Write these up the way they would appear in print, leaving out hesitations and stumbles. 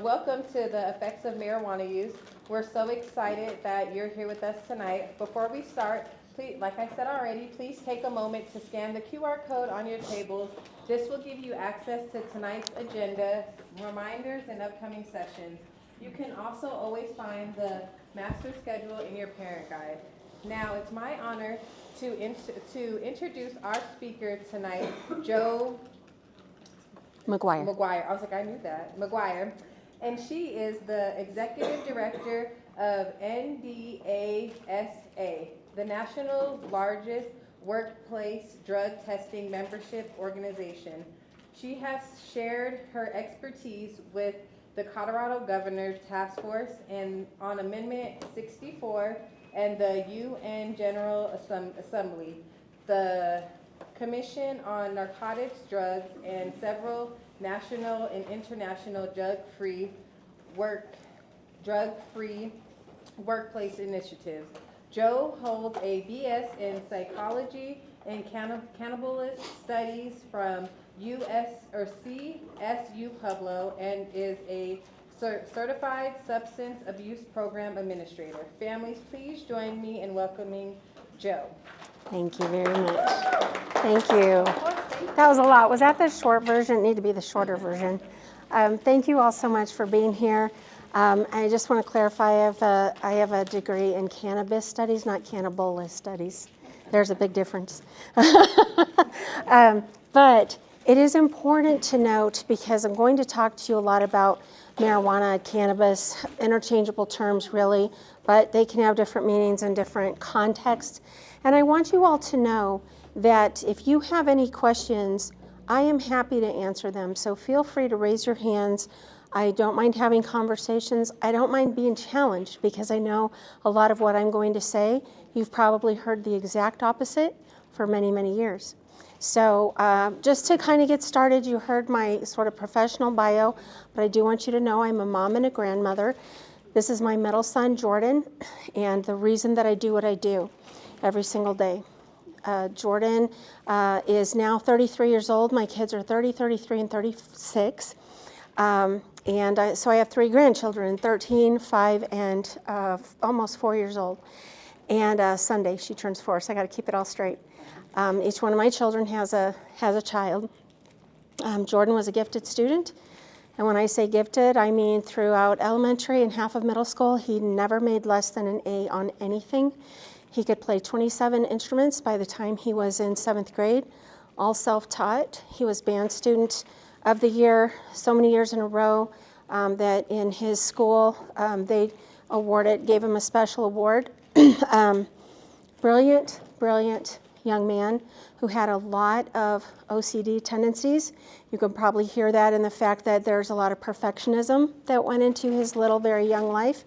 Welcome to the effects of marijuana use. We're so excited that you're here with us tonight. Before we start, please, like I said already, please take a moment to scan the QR code on your tables. This will give you access to tonight's agenda, reminders, and upcoming sessions. You can also always find the master schedule in your parent guide. Now, it's my honor to introduce our speaker tonight, Joe McGuire. I was like, I knew that. McGuire. And she is the Executive Director of NDASA, the national largest workplace drug testing membership organization. She has shared her expertise with the Colorado Governor's Task Force and on Amendment 64 and the UN General Assembly, the Commission on Narcotics, Drugs, and several national and international drug-free workplace initiatives. Joe holds a BS in psychology and cannabis studies from CSU Pueblo and is a certified substance abuse program administrator. Families, please join me in welcoming Joe. Thank you very much. Thank you. That was a lot. Was that the short version? It needed to be the shorter version. Thank you all so much for being here. I just want to clarify, I have a degree in cannabis studies, not cannabis studies. There's a big difference. But it is important to note, because I'm going to talk to you a lot about marijuana, cannabis, interchangeable terms really, but they can have different meanings in different contexts. And I want you all to know that if you have any questions, I am happy to answer them. So feel free to raise your hands. I don't mind having conversations. I don't mind being challenged, because I know a lot of what I'm going to say, you've probably heard the exact opposite for many, many years. So just to kind of get started, you heard my sort of professional bio, but I do want you to know I'm a mom and a grandmother. This is my middle son, Jordan, and the reason that I do what I do every single day. Jordan is now 33 years old. My kids are 30, 33, and 36. So I have 3 grandchildren, 13, 5, and almost 4 years old. And Sunday she turns 4, so I got to keep it all straight. Each one of my children has a child. Jordan was a gifted student. And when I say gifted, I mean throughout elementary and half of middle school, he never made less than an A on anything. He could play 27 instruments by the time he was in 7th grade, all self-taught. He was band student of the year so many years in a row that in his school they gave him a special award. Brilliant young man who had a lot of OCD tendencies. You can probably hear that in the fact that there's a lot of perfectionism that went into his little, very young life.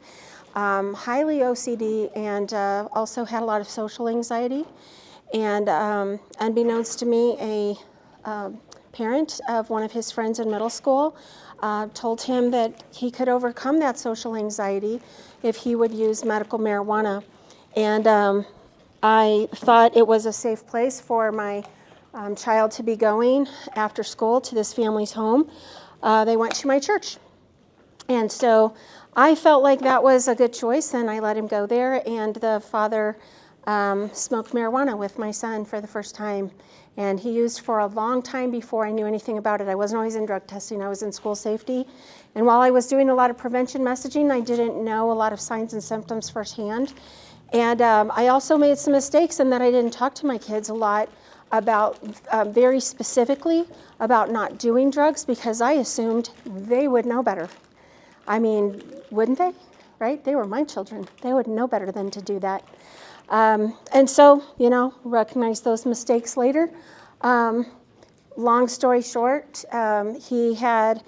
Highly OCD, and also had a lot of social anxiety. And unbeknownst to me, a parent of one of his friends in middle school told him that he could overcome that social anxiety if he would use medical marijuana. And I thought it was a safe place for my child to be going after school to this family's home. They went to my church. And so I felt like that was a good choice, and I let him go there. And the father smoked marijuana with my son for the first time. And he used for a long time before I knew anything about it. I wasn't always in drug testing. I was in school safety. And while I was doing a lot of prevention messaging, I didn't know a lot of signs and symptoms firsthand. And I also made some mistakes in that I didn't talk to my kids a lot about, very specifically, about not doing drugs, because I assumed they would know better. I mean, wouldn't they? Right? They were my children. They would know better than to do that. And so, recognize those mistakes later. Long story short, he had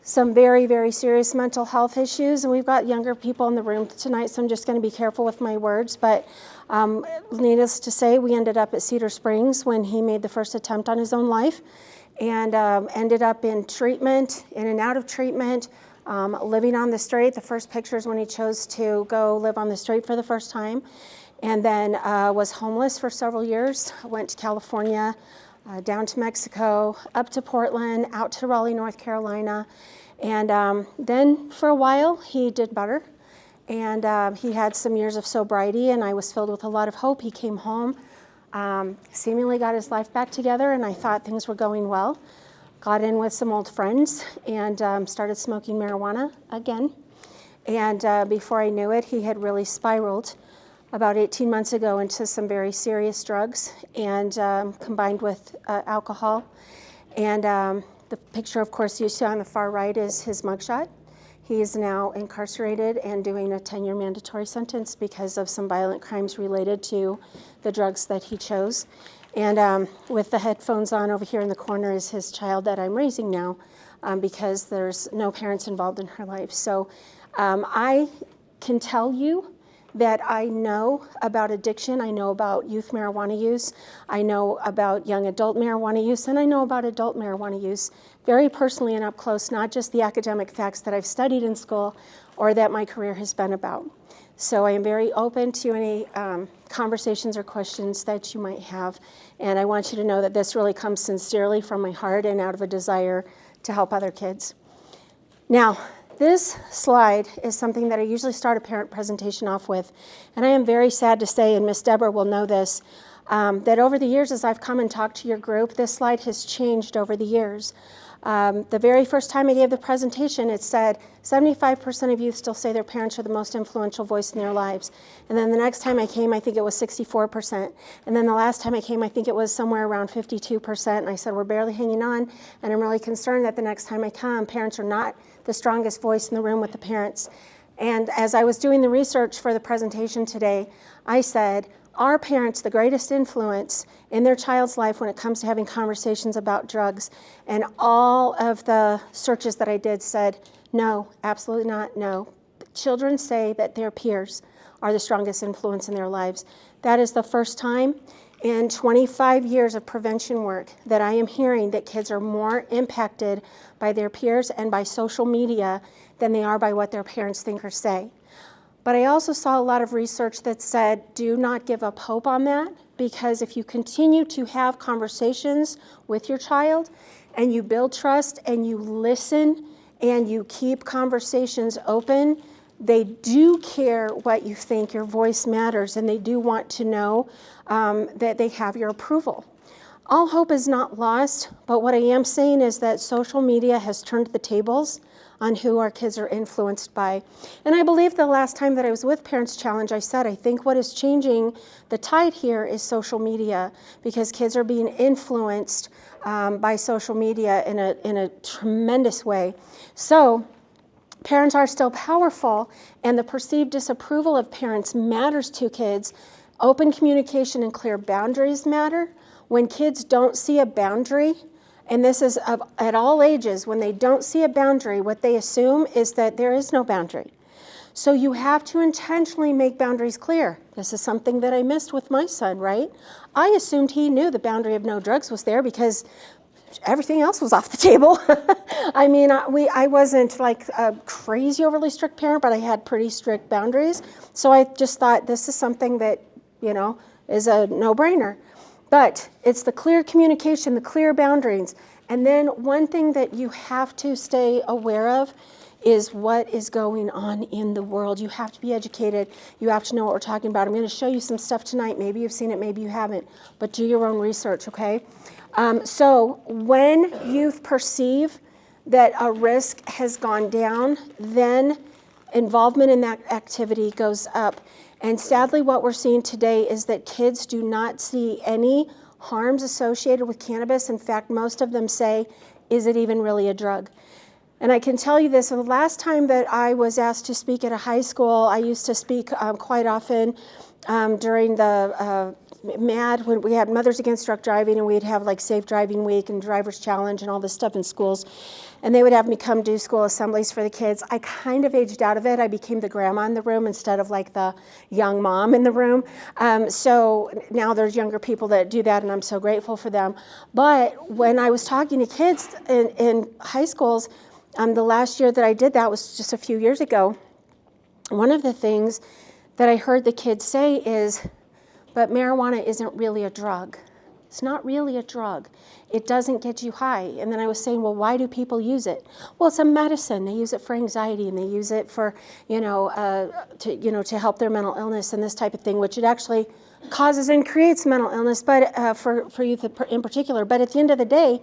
some very, very serious mental health issues, and we've got younger people in the room tonight, so I'm just going to be careful with my words, but needless to say, we ended up at Cedar Springs when he made the first attempt on his own life, and ended up in treatment, in and out of treatment, living on the street. The first pictures when he chose to go live on the street for the first time, and then was homeless for several years, went to California, down to Mexico, up to Portland, out to Raleigh, North Carolina, And then for a while, he did better. And he had some years of sobriety, and I was filled with a lot of hope. He came home, seemingly got his life back together, and I thought things were going well. Got in with some old friends and started smoking marijuana again. And before I knew it, he had really spiraled about 18 months ago into some very serious drugs, and combined with alcohol. And the picture, of course, you see on the far right is his mugshot. He is now incarcerated and doing a 10-year mandatory sentence because of some violent crimes related to the drugs that he chose. And with the headphones on over here in the corner is his child that I'm raising now, because there's no parents involved in her life. So I can tell you that I know about addiction, I know about youth marijuana use, I know about young adult marijuana use, and I know about adult marijuana use very personally and up close, not just the academic facts that I've studied in school or that my career has been about. So I am very open to any conversations or questions that you might have, and I want you to know that this really comes sincerely from my heart and out of a desire to help other kids. Now, this slide is something that I usually start a parent presentation off with, and I am very sad to say, and Miss Deborah will know this, that over the years as I've come and talked to your group, this slide has changed over the years. The very first time I gave the presentation, it said 75% of youth still say their parents are the most influential voice in their lives. And then the next time I came, I think it was 64%. And then the last time I came, I think it was somewhere around 52%. And I said, we're barely hanging on. And I'm really concerned that the next time I come, parents are not the strongest voice in the room with the parents. And as I was doing the research for the presentation today, I said, are parents the greatest influence in their child's life when it comes to having conversations about drugs? And all of the searches that I did said, no, absolutely not, no. Children say that their peers are the strongest influence in their lives. That is the first time in 25 years of prevention work that I am hearing that kids are more impacted by their peers and by social media than they are by what their parents think or say. But I also saw a lot of research that said, do not give up hope on that, because if you continue to have conversations with your child and you build trust and you listen and you keep conversations open, they do care what you think. Your voice matters, and they do want to know that they have your approval. All hope is not lost, but what I am saying is that social media has turned the tables on who our kids are influenced by. And I believe the last time that I was with Parents Challenge, I said, I think what is changing the tide here is social media, because kids are being influenced by social media in a tremendous way. So parents are still powerful, and the perceived disapproval of parents matters to kids. Open communication and clear boundaries matter. When kids don't see a boundary, and this is at all ages, when they don't see a boundary, what they assume is that there is no boundary. So you have to intentionally make boundaries clear. This is something that I missed with my son, right? I assumed he knew the boundary of no drugs was there because everything else was off the table. I mean, I wasn't like a crazy overly strict parent, but I had pretty strict boundaries. So I just thought this is something that, is a no-brainer. But it's the clear communication, the clear boundaries. And then one thing that you have to stay aware of is what is going on in the world. You have to be educated. You have to know what we're talking about. I'm going to show you some stuff tonight. Maybe you've seen it, maybe you haven't. But do your own research, okay? So when youth perceive that a risk has gone down, then involvement in that activity goes up. And sadly, what we're seeing today is that kids do not see any harms associated with cannabis. In fact, most of them say, is it even really a drug? And I can tell you this, the last time that I was asked to speak at a high school, I used to speak quite often during the MAD, when we had Mothers Against Drunk Driving, and we'd have like Safe Driving Week and Driver's Challenge and all this stuff in schools. And they would have me come do school assemblies for the kids. I kind of aged out of it. I became the grandma in the room instead of like the young mom in the room. So now there's younger people that do that, and I'm so grateful for them. But when I was talking to kids in high schools, the last year that I did that was just a few years ago, one of the things that I heard the kids say is, but marijuana isn't really a drug. It's not really a drug. It doesn't get you high. And then I was saying, well, why do people use it? Well, it's a medicine. They use it for anxiety, and they use it for, to help their mental illness and this type of thing, which it actually causes and creates mental illness, but for youth in particular. But at the end of the day,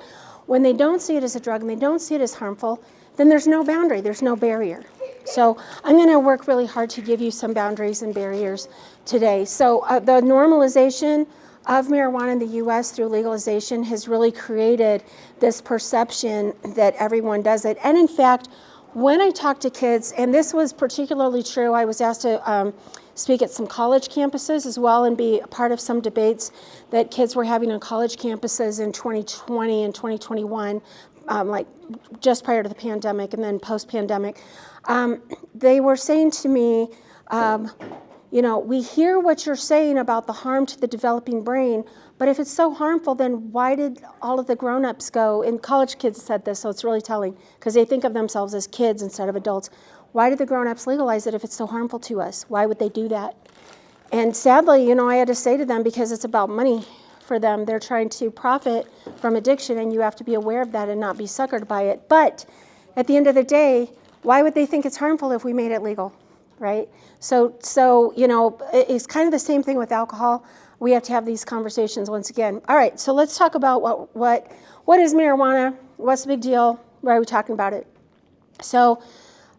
when they don't see it as a drug and they don't see it as harmful, then there's no boundary, there's no barrier. So I'm going to work really hard to give you some boundaries and barriers today. So the normalization of marijuana in the U.S. through legalization has really created this perception that everyone does it. And in fact, when I talk to kids, and this was particularly true, I was asked to speak at some college campuses as well and be a part of some debates that kids were having on college campuses in 2020 and 2021, like just prior to the pandemic and then post-pandemic. They were saying to me, we hear what you're saying about the harm to the developing brain, but if it's so harmful, then why did all of the grown-ups go? And college kids said this, so it's really telling, because they think of themselves as kids instead of adults. Why did the grown-ups legalize it if it's so harmful to us? Why would they do that? And sadly, I had to say to them, because it's about money for them. They're trying to profit from addiction, and you have to be aware of that and not be suckered by it. But at the end of the day, why would they think it's harmful if we made it legal, right? So it's kind of the same thing with alcohol. We have to have these conversations once again. All right, so let's talk about what is marijuana? What's the big deal? Why are we talking about it? So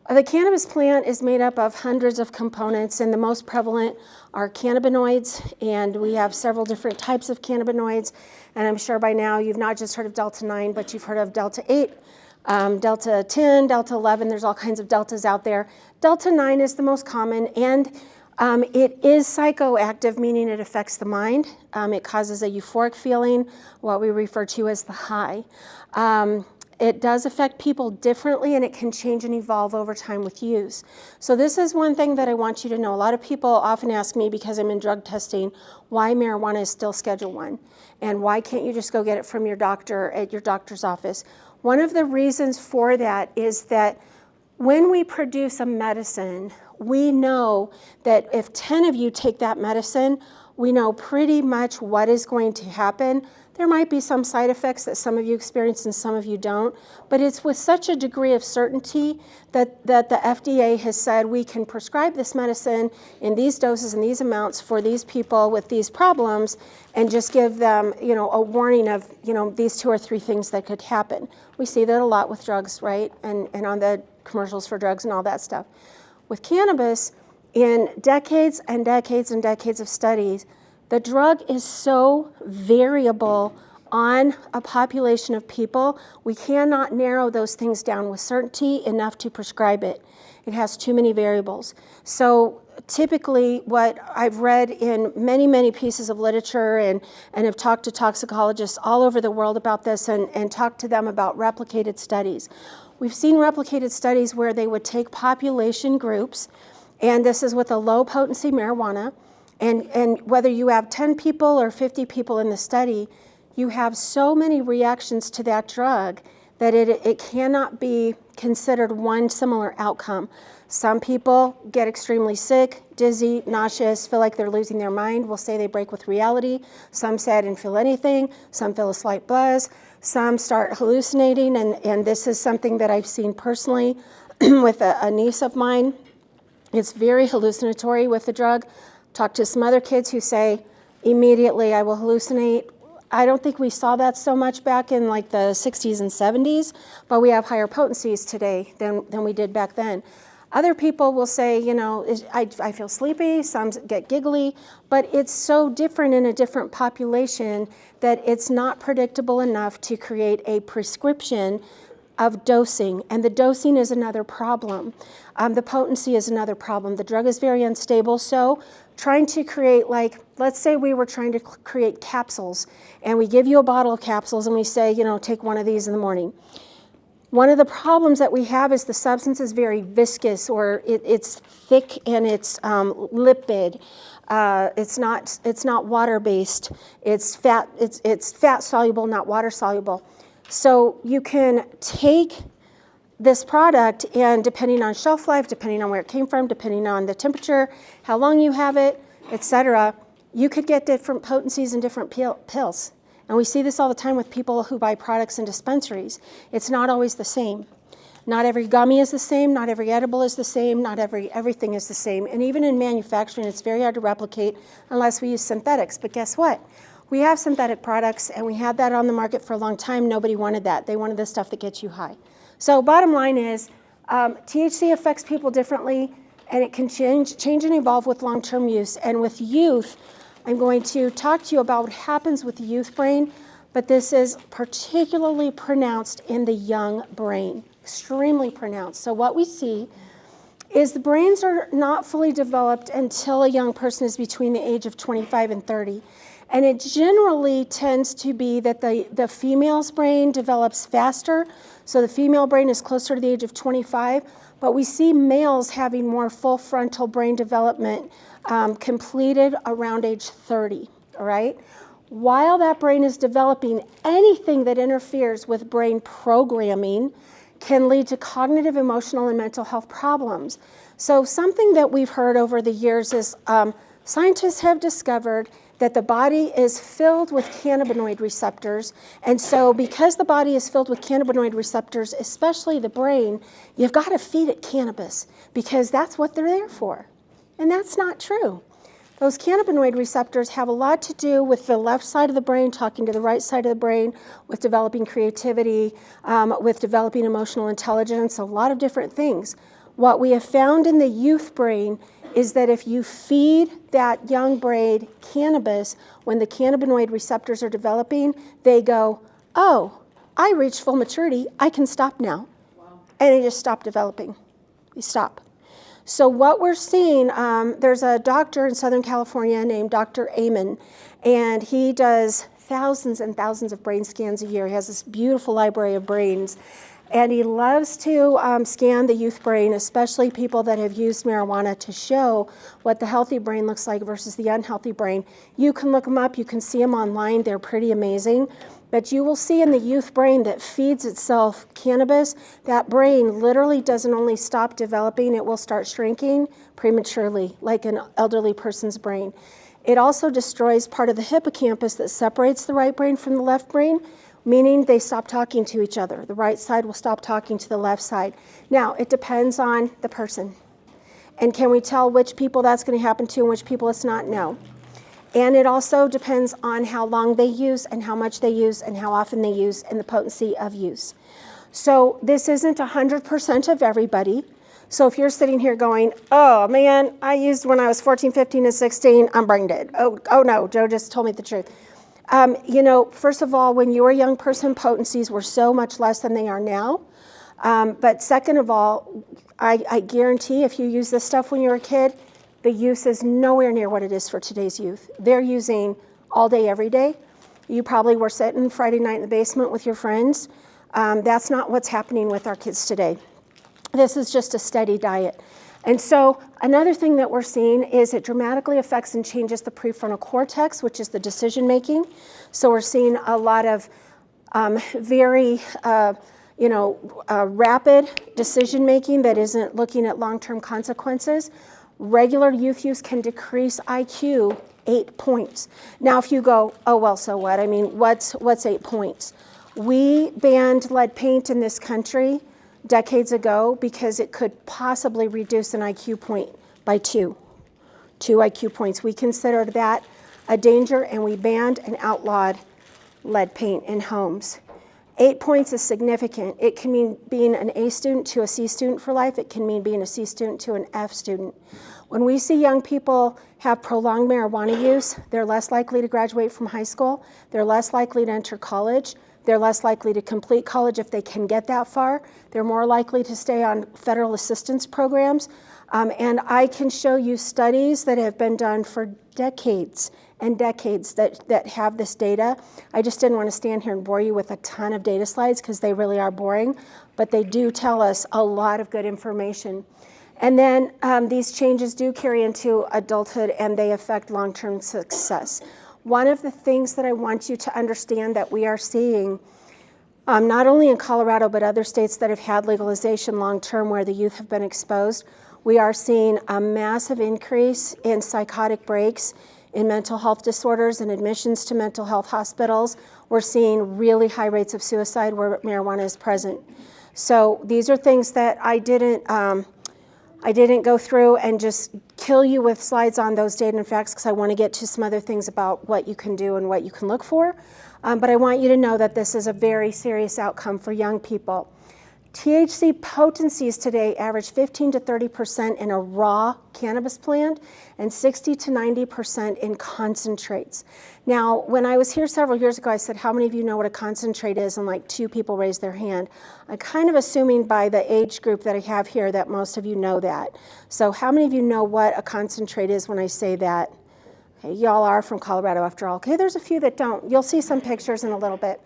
the cannabis plant is made up of hundreds of components, and the most prevalent are cannabinoids, and we have several different types of cannabinoids, and I'm sure by now you've not just heard of Delta 9, but you've heard of Delta 8, Delta 10, Delta 11, there's all kinds of deltas out there. Delta 9 is the most common, and it is psychoactive, meaning it affects the mind. It causes a euphoric feeling, what we refer to as the high. It does affect people differently, and it can change and evolve over time with use. So this is one thing that I want you to know. A lot of people often ask me, because I'm in drug testing, why marijuana is still Schedule I, and why can't you just go get it from your doctor at your doctor's office? One of the reasons for that is that when we produce a medicine, we know that if 10 of you take that medicine, we know pretty much what is going to happen. There might be some side effects that some of you experience and some of you don't, but it's with such a degree of certainty that the FDA has said we can prescribe this medicine in these doses and these amounts for these people with these problems, and just give them, a warning of, these 2 or 3 things that could happen. We see that a lot with drugs, right? And on the commercials for drugs and all that stuff. With cannabis, in decades and decades and decades of studies, the drug is so variable on a population of people, we cannot narrow those things down with certainty enough to prescribe it. It has too many variables. So typically what I've read in many, many pieces of literature and have talked to toxicologists all over the world about this and talked to them about replicated studies. We've seen replicated studies where they would take population groups, and this is with a low potency marijuana, and whether you have 10 people or 50 people in the study, you have so many reactions to that drug that it cannot be considered one similar outcome. Some people get extremely sick, dizzy, nauseous, feel like they're losing their mind. We'll say they break with reality. Some say I didn't feel anything. Some feel a slight buzz. Some start hallucinating, and this is something that I've seen personally with a niece of mine. It's very hallucinatory with the drug. Talk to some other kids who say, immediately I will hallucinate. I don't think we saw that so much back in like the 60s and 70s, but we have higher potencies today than we did back then. Other people will say, I feel sleepy, some get giggly, but it's so different in a different population that it's not predictable enough to create a prescription of dosing, and the dosing is another problem. The potency is another problem. The drug is very unstable, so trying to create, let's say we were trying to create capsules, and we give you a bottle of capsules and we say, take one of these in the morning. One of the problems that we have is the substance is very viscous, or it's thick and it's lipid. It's not water-based. It's fat soluble, not water soluble. So you can take this product, and depending on shelf life, depending on where it came from, depending on the temperature, how long you have it, etc., you could get different potencies in different pills. And we see this all the time with people who buy products in dispensaries. It's not always the same. Not every gummy is the same, not every edible is the same, not everything is the same. And even in manufacturing, it's very hard to replicate unless we use synthetics. But guess what? We have synthetic products, and we had that on the market for a long time. Nobody wanted that. They wanted the stuff that gets you high. So bottom line is, THC affects people differently, and it can change and evolve with long-term use. And with youth, I'm going to talk to you about what happens with the youth brain, but this is particularly pronounced in the young brain, extremely pronounced. So what we see is the brains are not fully developed until a young person is between the age of 25 and 30. And it generally tends to be that the female's brain develops faster. So the female brain is closer to the age of 25, but we see males having more full frontal brain development completed around age 30, all right? While that brain is developing, anything that interferes with brain programming can lead to cognitive, emotional, and mental health problems. So something that we've heard over the years is scientists have discovered that the body is filled with cannabinoid receptors. And so because the body is filled with cannabinoid receptors, especially the brain, you've got to feed it cannabis because that's what they're there for. And that's not true. Those cannabinoid receptors have a lot to do with the left side of the brain talking to the right side of the brain, with developing creativity, with developing emotional intelligence, a lot of different things. What we have found in the youth brain is that if you feed that young brain cannabis, when the cannabinoid receptors are developing, they go, oh, I reached full maturity, I can stop now. Wow. And they just stop developing. They stop. So what we're seeing, there's a doctor in Southern California named Dr. Amen, and he does thousands and thousands of brain scans a year. He has this beautiful library of brains. And he loves to scan the youth brain, especially people that have used marijuana, to show what the healthy brain looks like versus the unhealthy brain. You can look them up, you can see them online, they're pretty amazing. But you will see in the youth brain that feeds itself cannabis, that brain literally doesn't only stop developing, it will start shrinking prematurely, like an elderly person's brain. It also destroys part of the hippocampus that separates the right brain from the left brain, meaning they stop talking to each other. The right side will stop talking to the left side. Now, it depends on the person. And can we tell which people that's going to happen to and which people it's not? No. And it also depends on how long they use and how much they use and how often they use and the potency of use. So this isn't 100% of everybody. So if you're sitting here going, oh man, I used when I was 14, 15, and 16, I'm brain dead. Oh no, Joe just told me the truth. First of all, when you were a young person, potencies were so much less than they are now. But second of all, I guarantee if you use this stuff when you were a kid, the use is nowhere near what it is for today's youth. They're using all day, every day. You probably were sitting Friday night in the basement with your friends. That's not what's happening with our kids today. This is just a steady diet. And so another thing that we're seeing is it dramatically affects and changes the prefrontal cortex, which is the decision making. So we're seeing a lot of very rapid decision making that isn't looking at long-term consequences. Regular youth use can decrease IQ 8 points. Now if you go, oh well, so what? I mean, what's 8 points? We banned lead paint in this country decades ago because it could possibly reduce an IQ point by 2 IQ points. We considered that a danger and we banned and outlawed lead paint in homes. 8 points is significant. It can mean being an A student to a C student for life. It can mean being a C student to an F student. When we see young people have prolonged marijuana use, they're less likely to graduate from high school. They're less likely to enter college. They're less likely to complete college if they can get that far. They're more likely to stay on federal assistance programs. And I can show you studies that have been done for decades and decades that have this data. I just didn't want to stand here and bore you with a ton of data slides because they really are boring, but they do tell us a lot of good information. And then these changes do carry into adulthood and they affect long-term success. One of the things that I want you to understand that we are seeing, not only in Colorado, but other states that have had legalization long-term where the youth have been exposed, we are seeing a massive increase in psychotic breaks in mental health disorders and admissions to mental health hospitals. We're seeing really high rates of suicide where marijuana is present. So these are things that I didn't go through and just kill you with slides on those data and facts, because I want to get to some other things about what you can do and what you can look for. But I want you to know that this is a very serious outcome for young people. THC potencies today average 15 to 30% in a raw cannabis plant and 60 to 90% in concentrates. Now, when I was here several years ago, I said, how many of you know what a concentrate is? And like 2 people raised their hand. I'm kind of assuming by the age group that I have here that most of you know that. So how many of you know what a concentrate is when I say that? Okay, y'all are from Colorado after all. Okay, there's a few that don't. You'll see some pictures in a little bit.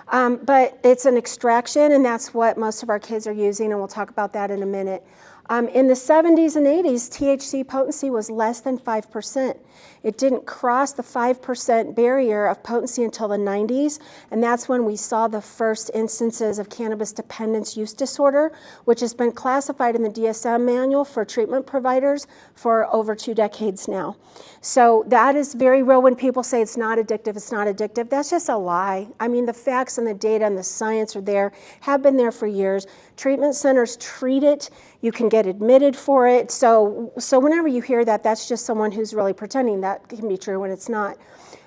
But it's an extraction, and that's what most of our kids are using, and we'll talk about that in a minute. In the 70s and 80s, THC potency was less than 5%. It didn't cross the 5% barrier of potency until the 90s, and that's when we saw the first instances of cannabis dependence use disorder, which has been classified in the DSM manual for treatment providers for over 2 decades now. So that is very real. When people say it's not addictive, that's just a lie. I mean, the facts and the data and the science are there, have been there for years. Treatment centers treat it. You can get admitted for it. So whenever you hear that, that's just someone who's really pretending that can be true when it's not.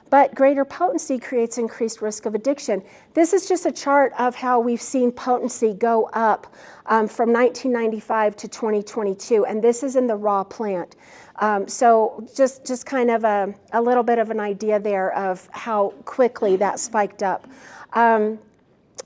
But greater potency creates increased risk of addiction. This is just a chart of how we've seen potency go up from 1995 to 2022, and this is in the raw plant. So just kind of a little bit of an idea there of how quickly that spiked up.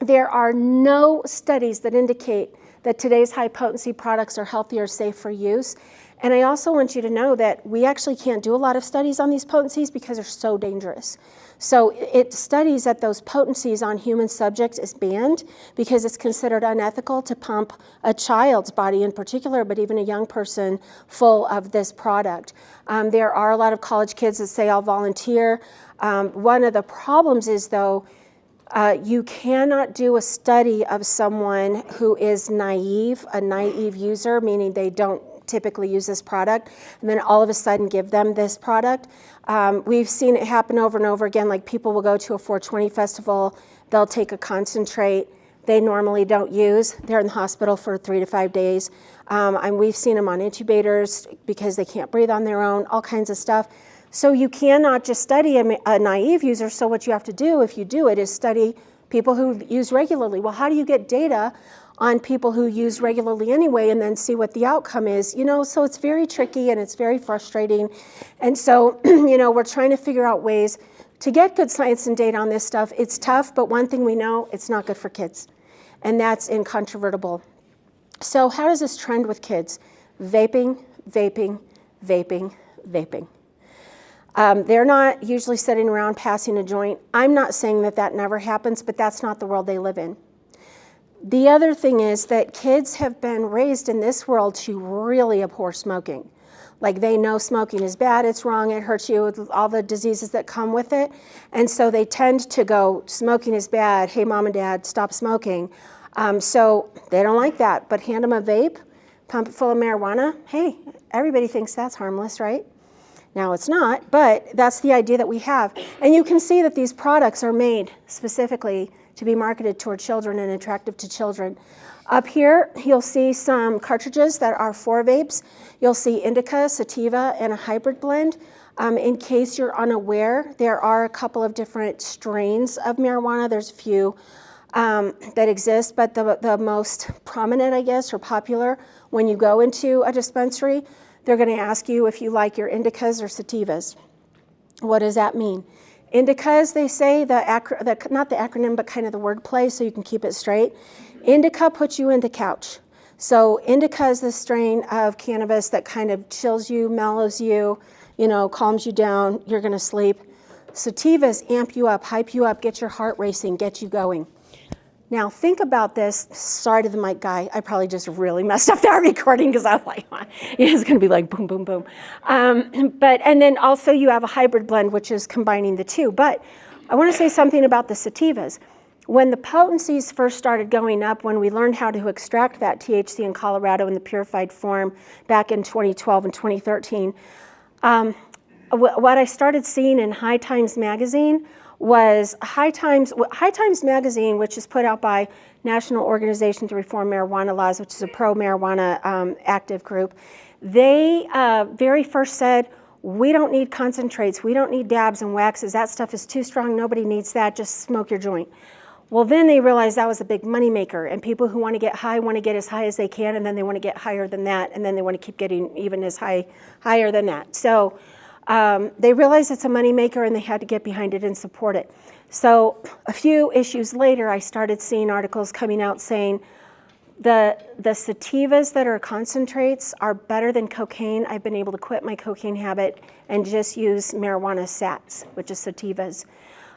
There are no studies that indicate that today's high potency products are healthy or safe for use. And I also want you to know that we actually can't do a lot of studies on these potencies because they're so dangerous. So studies at those potencies on human subjects is banned because it's considered unethical to pump a child's body in particular, but even a young person, full of this product. There are a lot of college kids that say, I'll volunteer. One of the problems is, though, you cannot do a study of someone who is naive, a naive user, meaning they don't typically use this product, and then all of a sudden give them this product. We've seen it happen over and over again, like people will go to a 420 festival, they'll take a concentrate they normally don't use. They're in the hospital for 3 to 5 days. And we've seen them on incubators because they can't breathe on their own, all kinds of stuff. So you cannot just study a naive user. So what you have to do, if you do it, is study people who use regularly. Well, how do you get data on people who use regularly anyway and then see what the outcome is? You know, so it's very tricky and it's very frustrating. And so, you know, we're trying to figure out ways to get good science and data on this stuff. It's tough, but one thing we know, it's not good for kids. And that's incontrovertible. So how does this trend with kids? Vaping, vaping, vaping, vaping. They're not usually sitting around passing a joint. I'm not saying that that never happens, but that's not the world they live in. The other thing is that kids have been raised in this world to really abhor smoking. Like they know smoking is bad, it's wrong, it hurts you, with all the diseases that come with it. And so they tend to go, smoking is bad, hey mom and dad, stop smoking. So they don't like that, but hand them a vape, pump it full of marijuana, hey, everybody thinks that's harmless, right? Now it's not, but that's the idea that we have. And you can see that these products are made specifically to be marketed toward children and attractive to children. Up here, you'll see some cartridges that are for vapes. You'll see indica, sativa, and a hybrid blend. In case you're unaware, there are a couple of different strains of marijuana. There's a few that exist, but the most prominent, I guess, or popular, when you go into a dispensary, they're going to ask you if you like your indicas or sativas. What does that mean? Indicas, they say, not the acronym, but kind of the wordplay, so you can keep it straight. Indica puts you into couch. So indica is the strain of cannabis that kind of chills you, mellows you, you know, calms you down, you're going to sleep. Sativas amp you up, hype you up, get your heart racing, get you going. Now think about this. Sorry to the mic guy. I probably just really messed up that recording because I was like, it's going to be like boom, boom, boom. And then also you have a hybrid blend, which is combining the two. But I want to say something about the sativas. When the potencies first started going up, when we learned how to extract that THC in Colorado in the purified form back in 2012 and 2013, what I started seeing in High Times magazine was High Times magazine, which is put out by National Organization to Reform Marijuana Laws, which is a pro-marijuana active group. They very first said, we don't need concentrates, we don't need dabs and waxes, that stuff is too strong, nobody needs that, just smoke your joint. Well, then they realized that was a big moneymaker, and people who want to get high want to get as high as they can, and then they want to get higher than that, and then they want to keep getting even higher than that. So they realized it's a moneymaker, and they had to get behind it and support it. So a few issues later, I started seeing articles coming out saying the sativas that are concentrates are better than cocaine. I've been able to quit my cocaine habit and just use marijuana sats, which is sativas.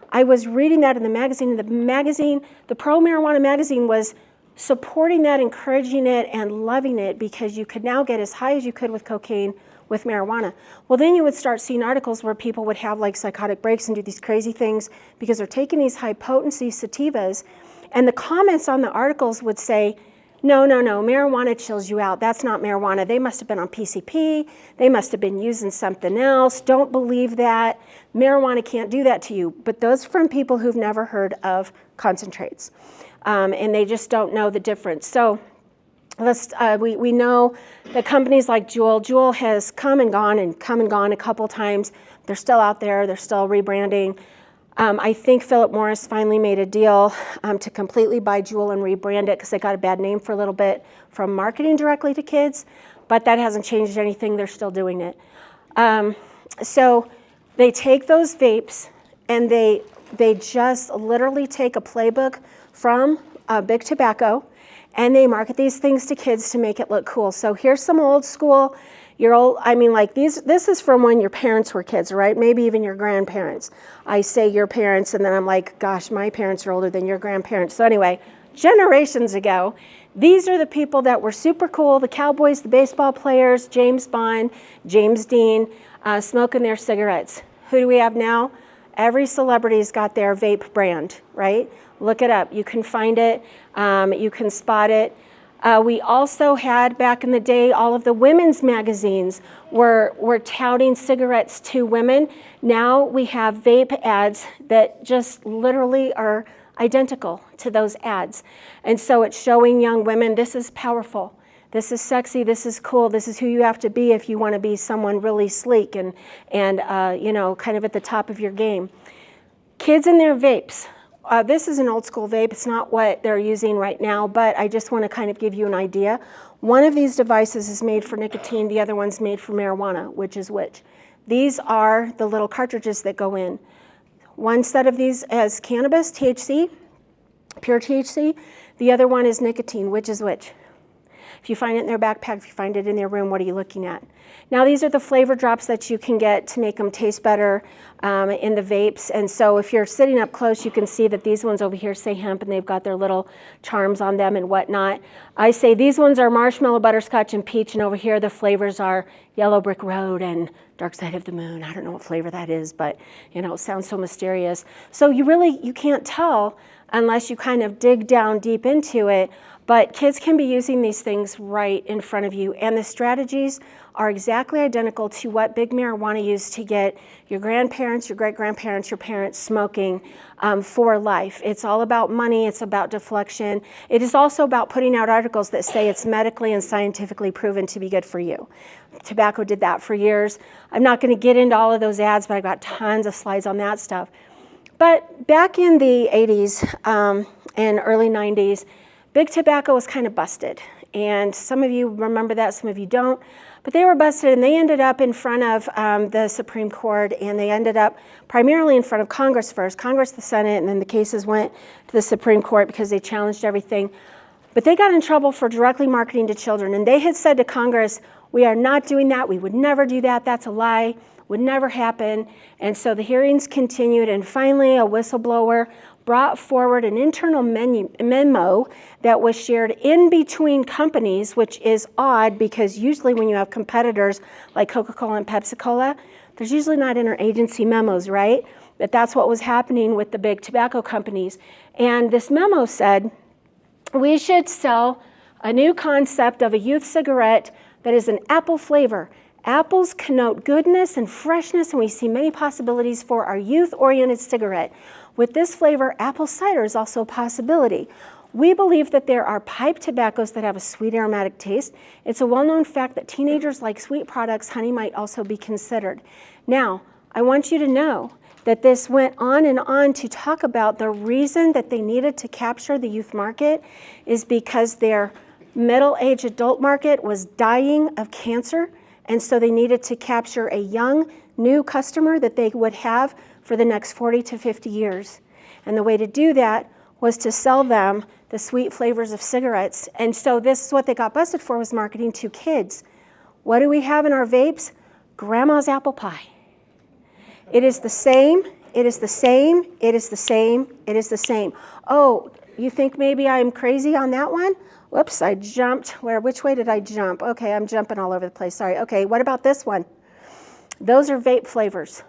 I was reading that in the magazine, and the pro-marijuana magazine was supporting that, encouraging it, and loving it because you could now get as high as you could with cocaine with marijuana. Well, then you would start seeing articles where people would have like psychotic breaks and do these crazy things because they're taking these high potency sativas, and the comments on the articles would say, no, marijuana chills you out. That's not marijuana. They must have been on PCP. They must have been using something else. Don't believe that. Marijuana can't do that to you. But those from people who've never heard of concentrates. And they just don't know the difference. So we know that companies like Juul has come and gone a couple times. They're still out there. They're still rebranding. I think Philip Morris finally made a deal to completely buy Juul and rebrand it because they got a bad name for a little bit from marketing directly to kids, but that hasn't changed anything. They're still doing it. So they take those vapes and they just literally take a playbook from Big Tobacco and they market these things to kids to make it look cool. So here's some old school. This is from when your parents were kids, right? Maybe even your grandparents. I say your parents, and then I'm like, gosh, my parents are older than your grandparents. So anyway, generations ago, these are the people that were super cool, the cowboys, the baseball players, James Bond, James Dean, smoking their cigarettes. Who do we have now? Every celebrity's got their vape brand, right? Look it up. You can find it. You can spot it. We also had, back in the day, all of the women's magazines were touting cigarettes to women. Now we have vape ads that just literally are identical to those ads. And so it's showing young women, this is powerful, this is sexy, this is cool, this is who you have to be if you want to be someone really sleek and kind of at the top of your game. Kids and their vapes. This is an old school vape. It's not what they're using right now, but I just want to kind of give you an idea. One of these devices is made for nicotine. The other one's made for marijuana, which is which? These are the little cartridges that go in. One set of these has cannabis, THC, pure THC. The other one is nicotine, which is which? If you find it in their backpack, if you find it in their room, what are you looking at? Now these are the flavor drops that you can get to make them taste better in the vapes. And so if you're sitting up close, you can see that these ones over here say hemp and they've got their little charms on them and whatnot. I say these ones are marshmallow, butterscotch, and peach, and over here the flavors are yellow brick road and dark side of the moon. I don't know what flavor that is, but it sounds so mysterious. So you can't tell unless you kind of dig down deep into it. But kids can be using these things right in front of you. And the strategies are exactly identical to what big marijuana used to get your grandparents, your great-grandparents, your parents smoking for life. It's all about money. It's about deflection. It is also about putting out articles that say it's medically and scientifically proven to be good for you. Tobacco did that for years. I'm not going to get into all of those ads, but I've got tons of slides on that stuff. But back in the 80s and early 90s, Big Tobacco was kind of busted, and some of you remember that, some of you don't, but they were busted and they ended up in front of the Supreme Court, and they ended up primarily in front of Congress first, Congress, the Senate, and then the cases went to the Supreme Court because they challenged everything. But they got in trouble for directly marketing to children, and they had said to Congress, we are not doing that, we would never do that, that's a lie, would never happen. And so the hearings continued, and finally a whistleblower brought forward an internal memo that was shared in between companies, which is odd because usually when you have competitors like Coca-Cola and Pepsi-Cola, there's usually not interagency memos, right? But that's what was happening with the big tobacco companies. And this memo said, we should sell a new concept of a youth cigarette that is an apple flavor. Apples connote goodness and freshness, and we see many possibilities for our youth-oriented cigarette. With this flavor, apple cider is also a possibility. We believe that there are pipe tobaccos that have a sweet aromatic taste. It's a well-known fact that teenagers like sweet products. Honey might also be considered. Now, I want you to know that this went on and on to talk about the reason that they needed to capture the youth market is because their middle-aged adult market was dying of cancer, and so they needed to capture a young, new customer that they would have for the next 40 to 50 years. And the way to do that was to sell them the sweet flavors of cigarettes. And so this is what they got busted for, was marketing to kids. What do we have in our vapes? Grandma's apple pie. It is the same, it is the same, it is the same, it is the same. Oh, you think maybe I'm crazy on that one? Whoops, I jumped. Which way did I jump? Okay, I'm jumping all over the place, sorry. Okay, what about this one? Those are vape flavors.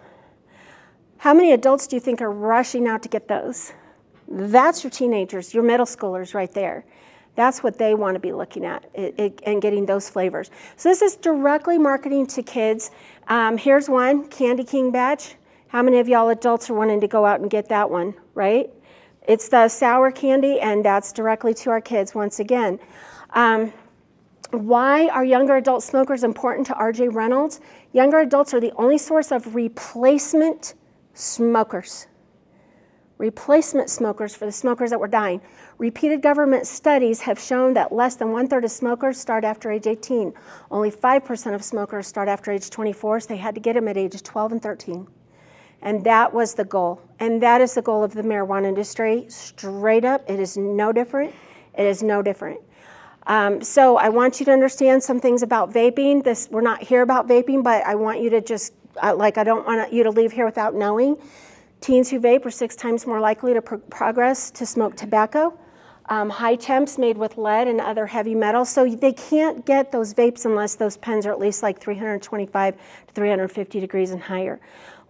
How many adults do you think are rushing out to get those? That's your teenagers, your middle schoolers right there. That's what they want to be looking at and getting those flavors. So this is directly marketing to kids. Here's one, Candy King batch. How many of y'all adults are wanting to go out and get that one, right? It's the sour candy, and that's directly to our kids once again. Why are younger adult smokers important to R.J. Reynolds? Younger adults are the only source of replacement smokers. Replacement smokers for the smokers that were dying. Repeated government studies have shown that less than 1/3 of smokers start after age 18. Only 5% of smokers start after age 24, so they had to get them at ages 12 and 13. And that was the goal. And that is the goal of the marijuana industry. Straight up, it is no different. It is no different. So I want you to understand some things about vaping. We're not here about vaping, but I want you to just, I don't want you to leave here without knowing. Teens who vape are 6 times more likely to progress to smoke tobacco. High temps made with lead and other heavy metals. So they can't get those vapes unless those pens are at least like 325 to 350 degrees and higher.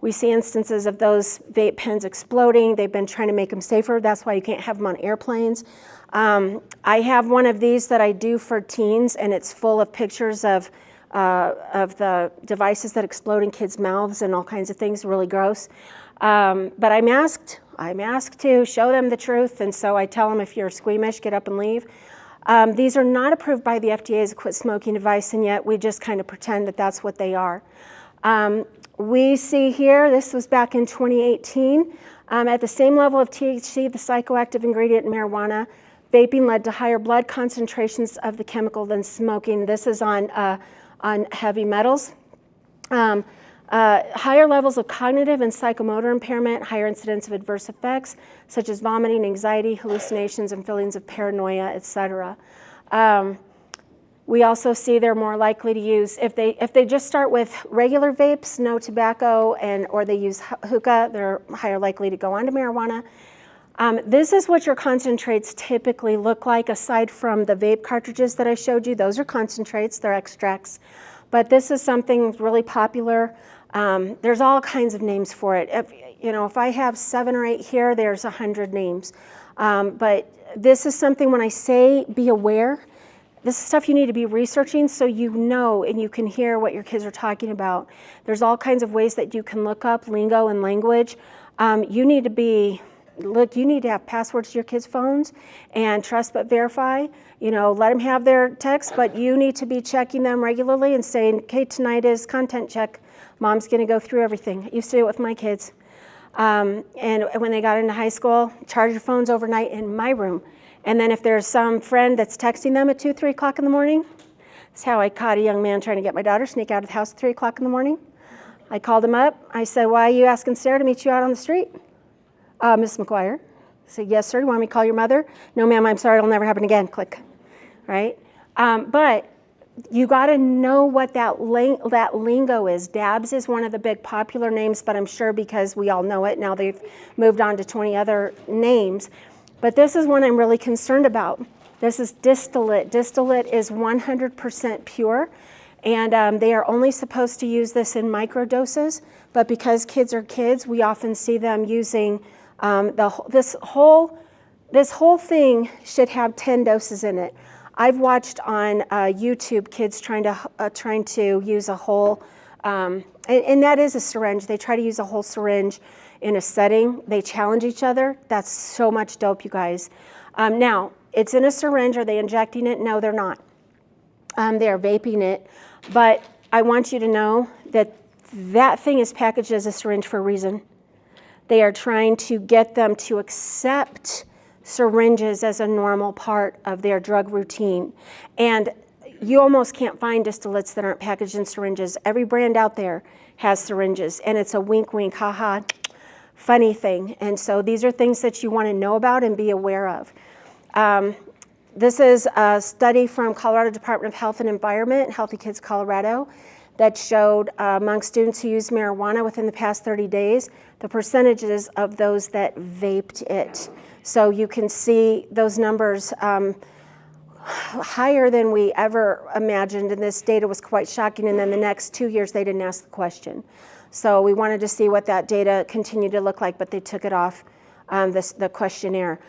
We see instances of those vape pens exploding. They've been trying to make them safer. That's why you can't have them on airplanes. I have one of these that I do for teens, and it's full of pictures of the devices that explode in kids' mouths and all kinds of things, really gross. But I'm asked to show them the truth, and so I tell them, if you're squeamish, get up and leave. These are not approved by the FDA as a quit smoking device, and yet we just kind of pretend that that's what they are. We see here, this was back in 2018, at the same level of THC, the psychoactive ingredient in marijuana, vaping led to higher blood concentrations of the chemical than smoking. This is on heavy metals. Higher levels of cognitive and psychomotor impairment, higher incidence of adverse effects, such as vomiting, anxiety, hallucinations, and feelings of paranoia, etc. We also see they're more likely to use, if they just start with regular vapes, no tobacco, or they use hookah, they're higher likely to go on to marijuana. This is what your concentrates typically look like, aside from the vape cartridges that I showed you. Those are concentrates, they're extracts. But this is something really popular. There's all kinds of names for it. If I have 7 or 8 here, there's 100 names. But this is something, when I say be aware, this is stuff you need to be researching so you know and you can hear what your kids are talking about. There's all kinds of ways that you can look up lingo and language. You need to have passwords to your kids' phones and trust but verify. Let them have their texts, but you need to be checking them regularly and saying, okay, tonight is content check. Mom's gonna go through everything. I used to do it with my kids. And when they got into high school, charge your phones overnight in my room. And then if there's some friend that's texting them at 2, 3 o'clock in the morning, that's how I caught a young man trying to get my daughter to sneak out of the house at 3 o'clock in the morning. I called him up. I said, why are you asking Sarah to meet you out on the street? Miss McGuire. I said, yes, sir. Do you want me to call your mother? No, ma'am, I'm sorry. It'll never happen again. Click. Right? But you got to know what that lingo is. Dabs is one of the big popular names, but I'm sure because we all know it, now they've moved on to 20 other names. But this is one I'm really concerned about. This is distillate. Distillate is 100% pure, and they are only supposed to use this in microdoses, but because kids are kids, we often see them using this whole thing should have 10 doses in it. I've watched on YouTube kids trying to use a whole, and that is a syringe. They try to use a whole syringe in a setting. They challenge each other. That's so much dope, you guys. Now, it's in a syringe. Are they injecting it? No, they're not. They are vaping it. But I want you to know that that thing is packaged as a syringe for a reason. They are trying to get them to accept syringes as a normal part of their drug routine. And you almost can't find distillates that aren't packaged in syringes. Every brand out there has syringes, and it's a wink, wink, haha, funny thing. And so these are things that you want to know about and be aware of. This is a study from Colorado Department of Health and Environment, Healthy Kids Colorado, that showed among students who used marijuana within the past 30 days, the percentages of those that vaped it. So you can see those numbers higher than we ever imagined, and this data was quite shocking. And then the next 2 years, they didn't ask the question. So we wanted to see what that data continued to look like, but they took it off the questionnaire.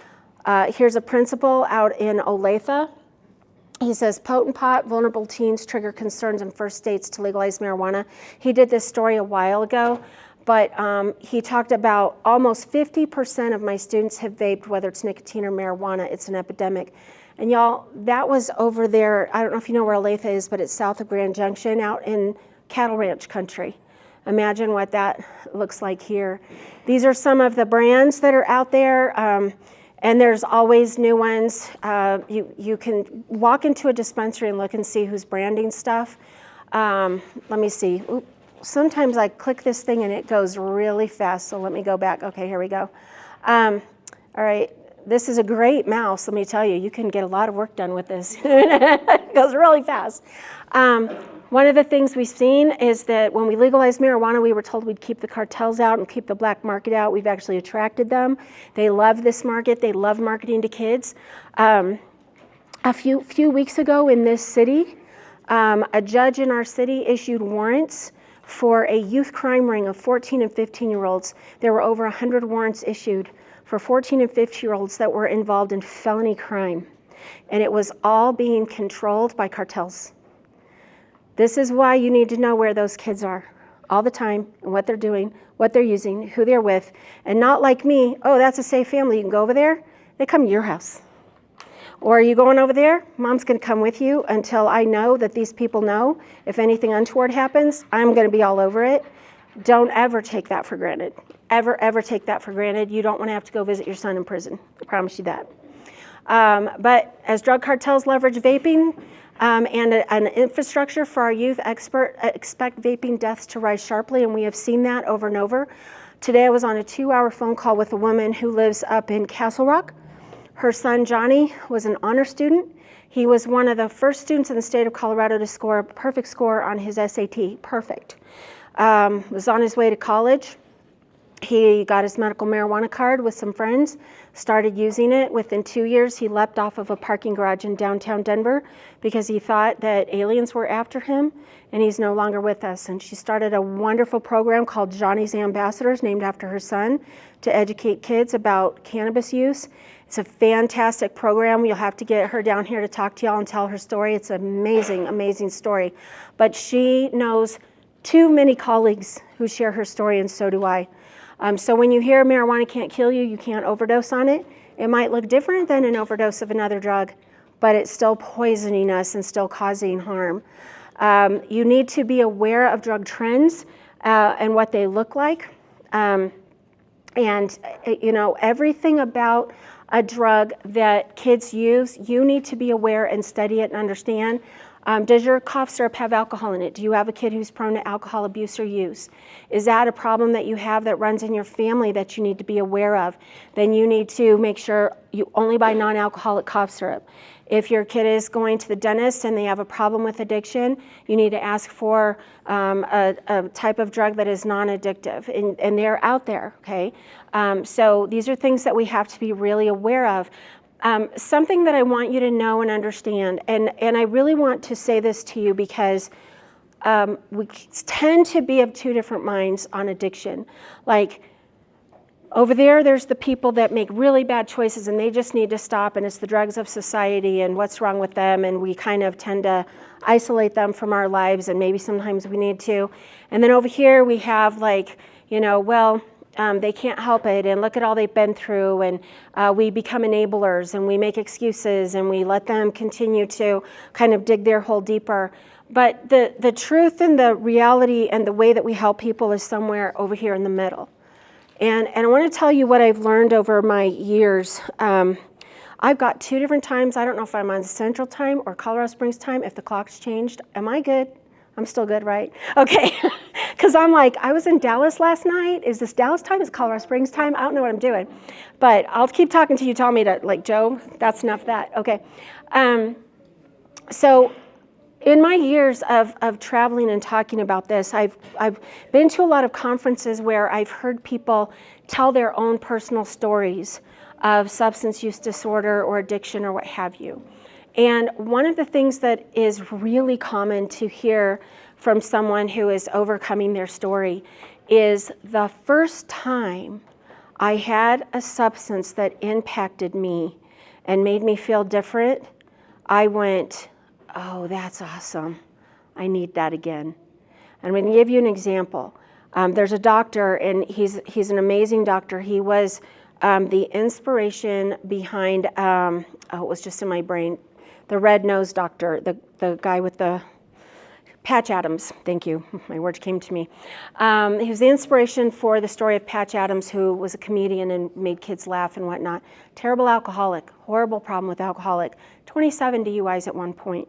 Here's a principal out in Olathe. He says, potent pot, vulnerable teens trigger concerns in first states to legalize marijuana. He did this story a while ago, but he talked about almost 50% of my students have vaped, whether it's nicotine or marijuana. It's an epidemic. And y'all, that was over there. I don't know if you know where Olathe is, but it's south of Grand Junction out in cattle ranch country. Imagine what that looks like here. These are some of the brands that are out there. And there's always new ones. You can walk into a dispensary and look and see who's branding stuff. Let me see. Oop. Sometimes I click this thing and it goes really fast, so let me go back. Okay, here we go. All right, this is a great mouse, let me tell you. You can get a lot of work done with this. It goes really fast. One of the things we've seen is that when we legalized marijuana, we were told we'd keep the cartels out and keep the black market out. We've actually attracted them. They love this market. They love marketing to kids. A few weeks ago in this city, a judge in our city issued warrants for a youth crime ring of 14 and 15-year-olds. There were over 100 warrants issued for 14 and 15-year-olds that were involved in felony crime. And it was all being controlled by cartels. This is why you need to know where those kids are all the time and what they're doing, what they're using, who they're with, and not like me, oh, that's a safe family, you can go over there. They come to your house. Or are you going over there? Mom's going to come with you until I know that these people know if anything untoward happens, I'm going to be all over it. Don't ever take that for granted. Ever take that for granted. You don't want to have to go visit your son in prison. I promise you that. But as drug cartels leverage vaping, and an infrastructure for our youth, expect vaping deaths to rise sharply, and we have seen that over and over. Today I was on a 2-hour phone call with a woman who lives up in Castle Rock. Her son Johnny was an honor student. He was one of the first students in the state of Colorado to score a perfect score on his SAT, perfect. Was on his way to college. He got his medical marijuana card with some friends, started using it. Within 2 years, he leapt off of a parking garage in downtown Denver because he thought that aliens were after him, and he's no longer with us. And she started a wonderful program called Johnny's Ambassadors, named after her son, to educate kids about cannabis use. It's a fantastic program. You'll have to get her down here to talk to y'all and tell her story. It's an amazing, amazing story. But she knows too many colleagues who share her story, and so do I. So when you hear marijuana can't kill you, you can't overdose on it, it might look different than an overdose of another drug, but it's still poisoning us and still causing harm. You need to be aware of drug trends and what they look like. And you know, everything about a drug that kids use, you need to be aware and study it and understand. Does your cough syrup have alcohol in it? Do you have a kid who's prone to alcohol abuse or use? Is that a problem that you have that runs in your family that you need to be aware of? Then you need to make sure you only buy non-alcoholic cough syrup. If your kid is going to the dentist and they have a problem with addiction, you need to ask for a type of drug that is non-addictive, and they're out there, okay? So these are things that we have to be really aware of. Something that I want you to know and understand, and I really want to say this to you because we tend to be of two different minds on addiction. Like, Over there, there's the people that make really bad choices and they just need to stop, and it's the drugs of society and what's wrong with them, and we kind of tend to isolate them from our lives, and maybe sometimes we need to. And then over here we have like, they can't help it, and look at all they've been through, and we become enablers, and we make excuses, and we let them continue to kind of dig their hole deeper. But the truth and the reality and the way that we help people is somewhere over here in the middle. And I want to tell you what I've learned over my years. I've got 2 different times. I don't know if I'm on Central Time or Colorado Springs time, if the clock's changed. Am I good? I'm still good, right? Okay. Because I'm like, I was in Dallas last night. Is this Dallas time? Is it Colorado Springs time? I don't know what I'm doing. But I'll keep talking to you. Tell me to, like, Joe, that's enough of that. Okay. So in my years of traveling and talking about this, I've been to a lot of conferences where I've heard people tell their own personal stories of substance use disorder or addiction or what have you. And one of the things that is really common to hear from someone who is overcoming their story is the first time I had a substance that impacted me and made me feel different, I went, oh, that's awesome. I need that again. I'm going to give you an example. There's a doctor, and he's an amazing doctor. He was the inspiration behind, it was just in my brain, the red-nosed doctor, the guy with the Patch Adams. Thank you. My words came to me. He was the inspiration for the story of Patch Adams, who was a comedian and made kids laugh and whatnot. Terrible alcoholic, horrible problem with alcoholic. 27 DUIs at one point.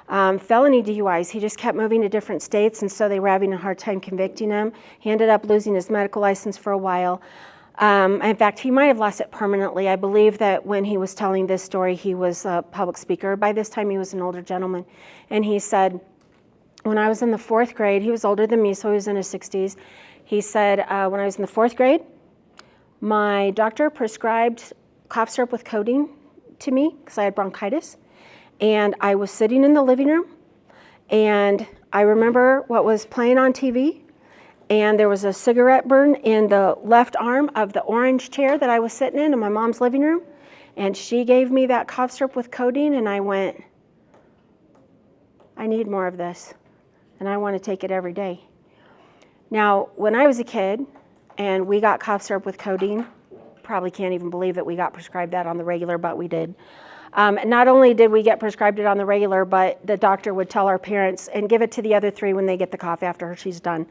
Felony DUIs, he just kept moving to different states, and so they were having a hard time convicting him. He ended up losing his medical license for a while. In fact, he might have lost it permanently. I believe that when he was telling this story, he was a public speaker. By this time, he was an older gentleman. And he said, when I was in the 4th grade, he was older than me, so he was in his 60s. He said, when I was in the 4th grade, my doctor prescribed cough syrup with codeine to me because I had bronchitis. And I was sitting in the living room, and I remember what was playing on TV, and there was a cigarette burn in the left arm of the orange chair that I was sitting in my mom's living room, and she gave me that cough syrup with codeine, and I went, I need more of this, and I want to take it every day. Now, when I was a kid, and we got cough syrup with codeine, probably can't even believe that we got prescribed that on the regular, but we did. Not only did we get prescribed it on the regular, but the doctor would tell our parents and give it to the other 3 when they get the cough after she's done.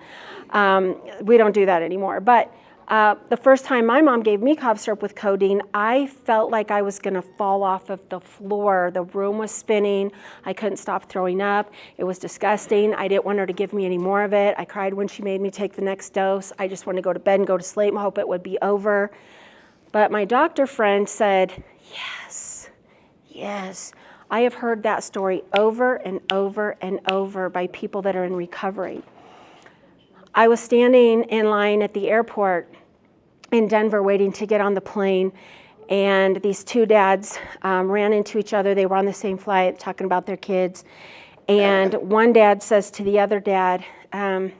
We don't do that anymore. But the first time my mom gave me cough syrup with codeine, I felt like I was going to fall off of the floor. The room was spinning. I couldn't stop throwing up. It was disgusting. I didn't want her to give me any more of it. I cried when she made me take the next dose. I just wanted to go to bed and go to sleep and hope it would be over. But my doctor friend said, yes, I have heard that story over and over and over by people that are in recovery. I was standing in line at the airport in Denver waiting to get on the plane, and these 2 dads ran into each other. They were on the same flight talking about their kids, and one dad says to the other dad, I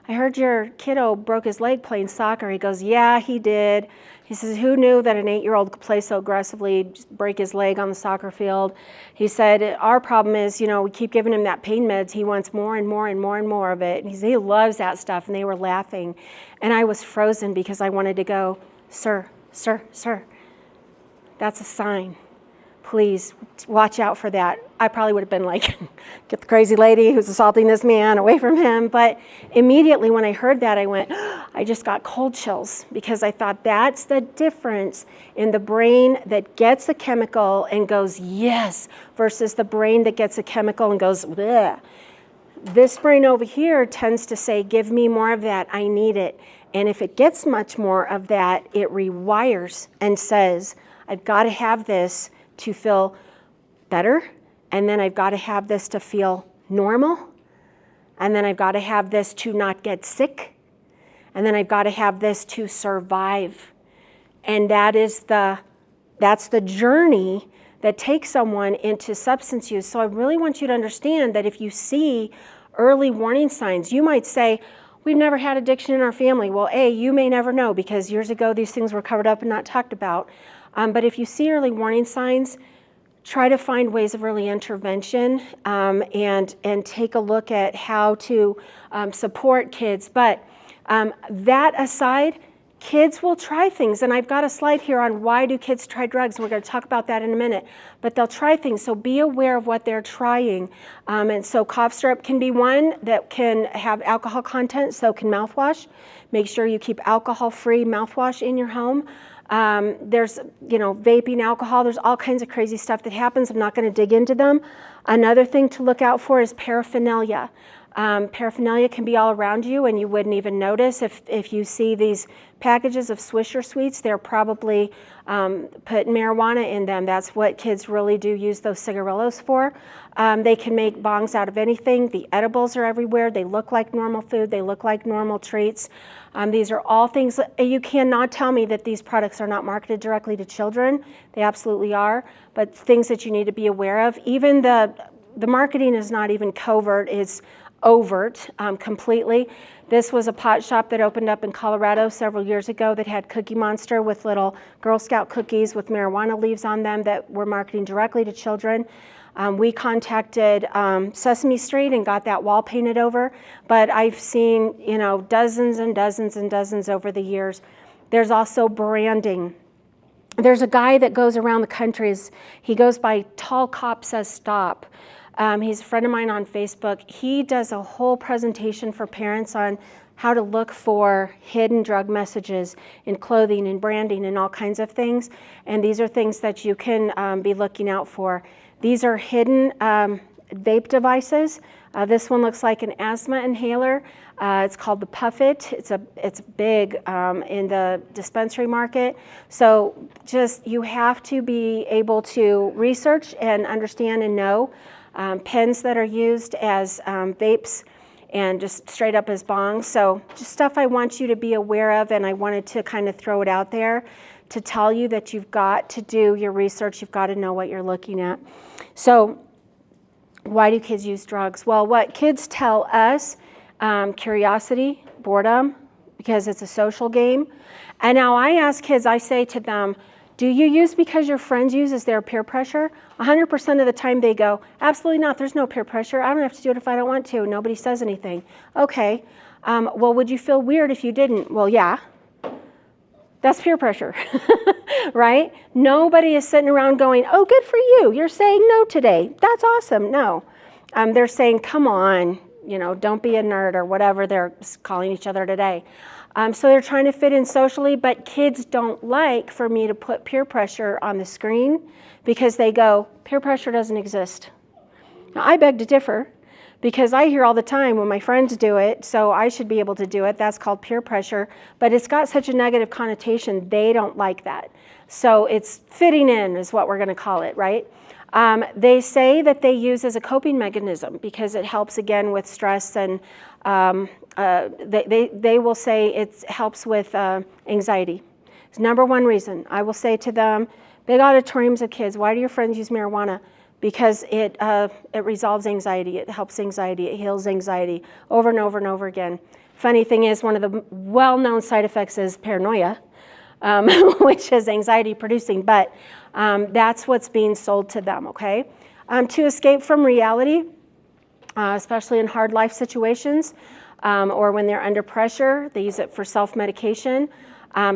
heard your kiddo broke his leg playing soccer. He goes, yeah, he did. He says, who knew that an 8-year-old could play so aggressively, just break his leg on the soccer field? He said, our problem is, we keep giving him that pain meds. He wants more and more and more and more of it. And he said, he loves that stuff. And they were laughing. And I was frozen because I wanted to go, sir, that's a sign. Please watch out for that. I probably would have been like, get the crazy lady who's assaulting this man away from him. But immediately when I heard that, I went, I just got cold chills because I thought that's the difference in the brain that gets a chemical and goes, yes, versus the brain that gets a chemical and goes, bleh. This brain over here tends to say, give me more of that, I need it. And if it gets much more of that, it rewires and says, I've got to have this to feel better, and then I've got to have this to feel normal, and then I've got to have this to not get sick, and then I've got to have this to survive. And that's the journey that takes someone into substance use. So I really want you to understand that if you see early warning signs, you might say, we've never had addiction in our family. Well, A, you may never know because years ago these things were covered up and not talked about. But if you see early warning signs, try to find ways of early intervention and take a look at how to support kids. But that aside, kids will try things, and I've got a slide here on why do kids try drugs, and we're going to talk about that in a minute. But they'll try things, so be aware of what they're trying. And so cough syrup can be one that can have alcohol content, so can mouthwash. Make sure you keep alcohol-free mouthwash in your home. There's, vaping alcohol. There's all kinds of crazy stuff that happens. I'm not going to dig into them. Another thing to look out for is paraphernalia. Paraphernalia can be all around you and you wouldn't even notice. If you see these packages of Swisher Sweets, they're probably putting marijuana in them. That's what kids really do use those cigarillos for. They can make bongs out of anything. The edibles are everywhere. They look like normal food. They look like normal treats. These are all things, you cannot tell me that these products are not marketed directly to children. They absolutely are, but things that you need to be aware of. Even the marketing is not even covert, it's overt completely. This was a pot shop that opened up in Colorado several years ago that had Cookie Monster with little Girl Scout cookies with marijuana leaves on them that were marketing directly to children. We contacted Sesame Street and got that wall painted over, but I've seen, dozens and dozens and dozens over the years. There's also branding. There's a guy that goes around the country. He goes by Tall Cop Says Stop. He's a friend of mine on Facebook. He does a whole presentation for parents on how to look for hidden drug messages in clothing and branding and all kinds of things. And these are things that you can be looking out for. These are hidden vape devices. This one looks like an asthma inhaler. It's called the Puffit. It's big in the dispensary market. So you have to be able to research and understand and know pens that are used as vapes and just straight up as bongs. So just stuff I want you to be aware of, and I wanted to kind of throw it out there to tell you that you've got to do your research. You've got to know what you're looking at. So why do kids use drugs? Well, what kids tell us, curiosity, boredom, because it's a social game. And now I ask kids, I say to them, do you use because your friends use? Is there peer pressure? 100% of the time they go, absolutely not. There's no peer pressure. I don't have to do it if I don't want to. Nobody says anything. Okay. Well, would you feel weird if you didn't? Well, yeah. That's peer pressure, right? Nobody is sitting around going, oh, good for you. You're saying no today. That's awesome. No. They're saying, come on, don't be a nerd or whatever they're calling each other today. So they're trying to fit in socially, but kids don't like for me to put peer pressure on the screen because they go, peer pressure doesn't exist. Now, I beg to differ because I hear all the time when my friends do it, so I should be able to do it. That's called peer pressure, but it's got such a negative connotation, they don't like that. So it's fitting in is what we're going to call it, right? They say that they use as a coping mechanism because it helps again with stress, and they will say it helps with anxiety. It's number one reason. I will say to them, big auditoriums of kids, why do your friends use marijuana? Because it resolves anxiety, it helps anxiety, it heals anxiety over and over and over again. Funny thing is, one of the well-known side effects is paranoia, which is anxiety producing, but that's what's being sold to them, okay? To escape from reality, especially in hard life situations, or when they're under pressure, they use it for self-medication.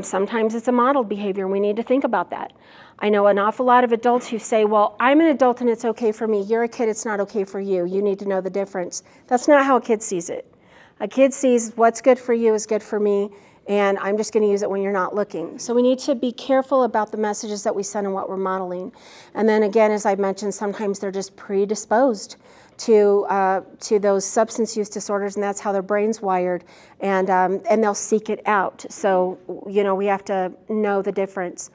Sometimes it's a modeled behavior, and we need to think about that. I know an awful lot of adults who say, well, I'm an adult and it's okay for me. You're a kid, it's not okay for you. You need to know the difference. That's not how a kid sees it. A kid sees what's good for you is good for me, and I'm just going to use it when you're not looking. So we need to be careful about the messages that we send and what we're modeling. And then again, as I mentioned, sometimes they're just predisposed to those substance use disorders, and that's how their brain's wired, and they'll seek it out. So, we have to know the difference.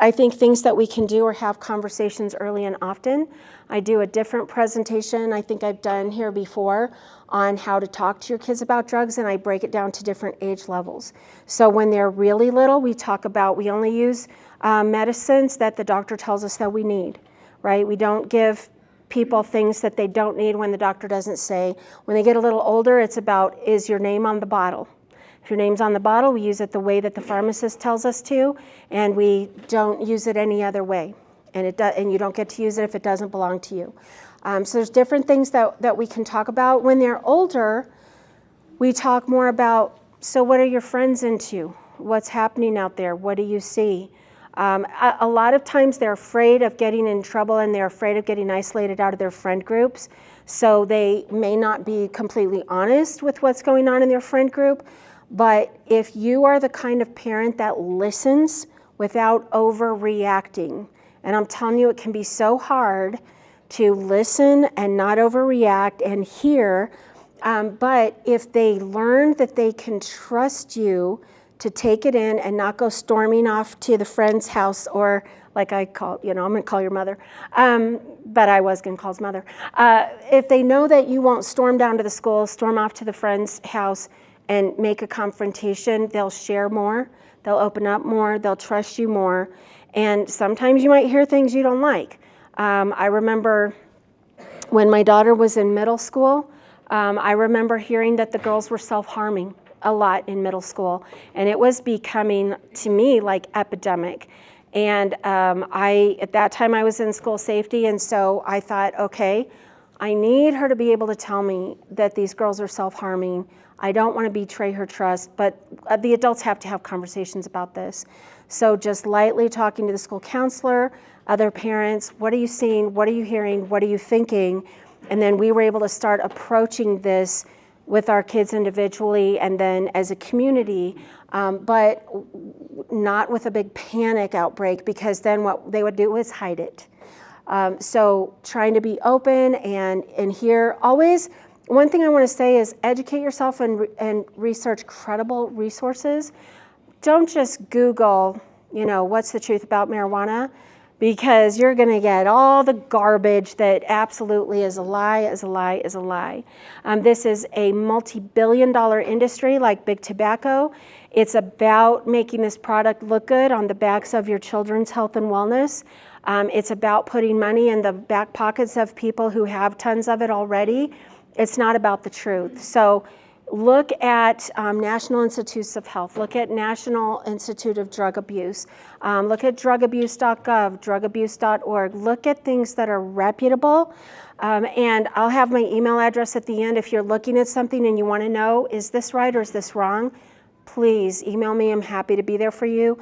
I think things that we can do are have conversations early and often. I do a different presentation I think I've done here before on how to talk to your kids about drugs, and I break it down to different age levels. So when they're really little, we only use medicines that the doctor tells us that we need, right? We don't give people things that they don't need when the doctor doesn't say. When they get a little older, it's about, is your name on the bottle? If your name's on the bottle, we use it the way that the pharmacist tells us to, and we don't use it any other way. And you don't get to use it if it doesn't belong to you. So there's different things that we can talk about. When they're older, we talk more about, so what are your friends into? What's happening out there? What do you see? A lot of times they're afraid of getting in trouble and they're afraid of getting isolated out of their friend groups. So they may not be completely honest with what's going on in their friend group. But if you are the kind of parent that listens without overreacting, and I'm telling you, it can be so hard to listen and not overreact and hear, but if they learn that they can trust you to take it in and not go storming off to the friend's house, or like I call, I'm gonna call your mother, but I was gonna call his mother. If they know that you won't storm down to the school, storm off to the friend's house and make a confrontation, they'll share more, they'll open up more, they'll trust you more. And sometimes you might hear things you don't like. I remember when my daughter was in middle school, I remember hearing that the girls were self-harming a lot in middle school, and it was becoming, to me, like epidemic. And at that time I was in school safety, and so I thought, okay, I need her to be able to tell me that these girls are self-harming. I don't want to betray her trust, but the adults have to have conversations about this. So just lightly talking to the school counselor, other parents, what are you seeing, what are you hearing, what are you thinking? And then we were able to start approaching this with our kids individually and then as a community, but not with a big panic outbreak, because then what they would do is hide it. So trying to be open and hear. Always, one thing I want to say is educate yourself and research credible resources. Don't just Google, what's the truth about marijuana, because you're going to get all the garbage that absolutely is a lie, is a lie, is a lie. This is a multi-billion-dollar industry like big tobacco. It's about making this product look good on the backs of your children's health and wellness. It's about putting money in the back pockets of people who have tons of it already. It's not about the truth. So look at National Institutes of Health, look at National Institute of Drug Abuse, look at drugabuse.gov, drugabuse.org, look at things that are reputable. And I'll have my email address at the end. If you're looking at something and you want to know, is this right or is this wrong? Please email me. I'm happy to be there for you.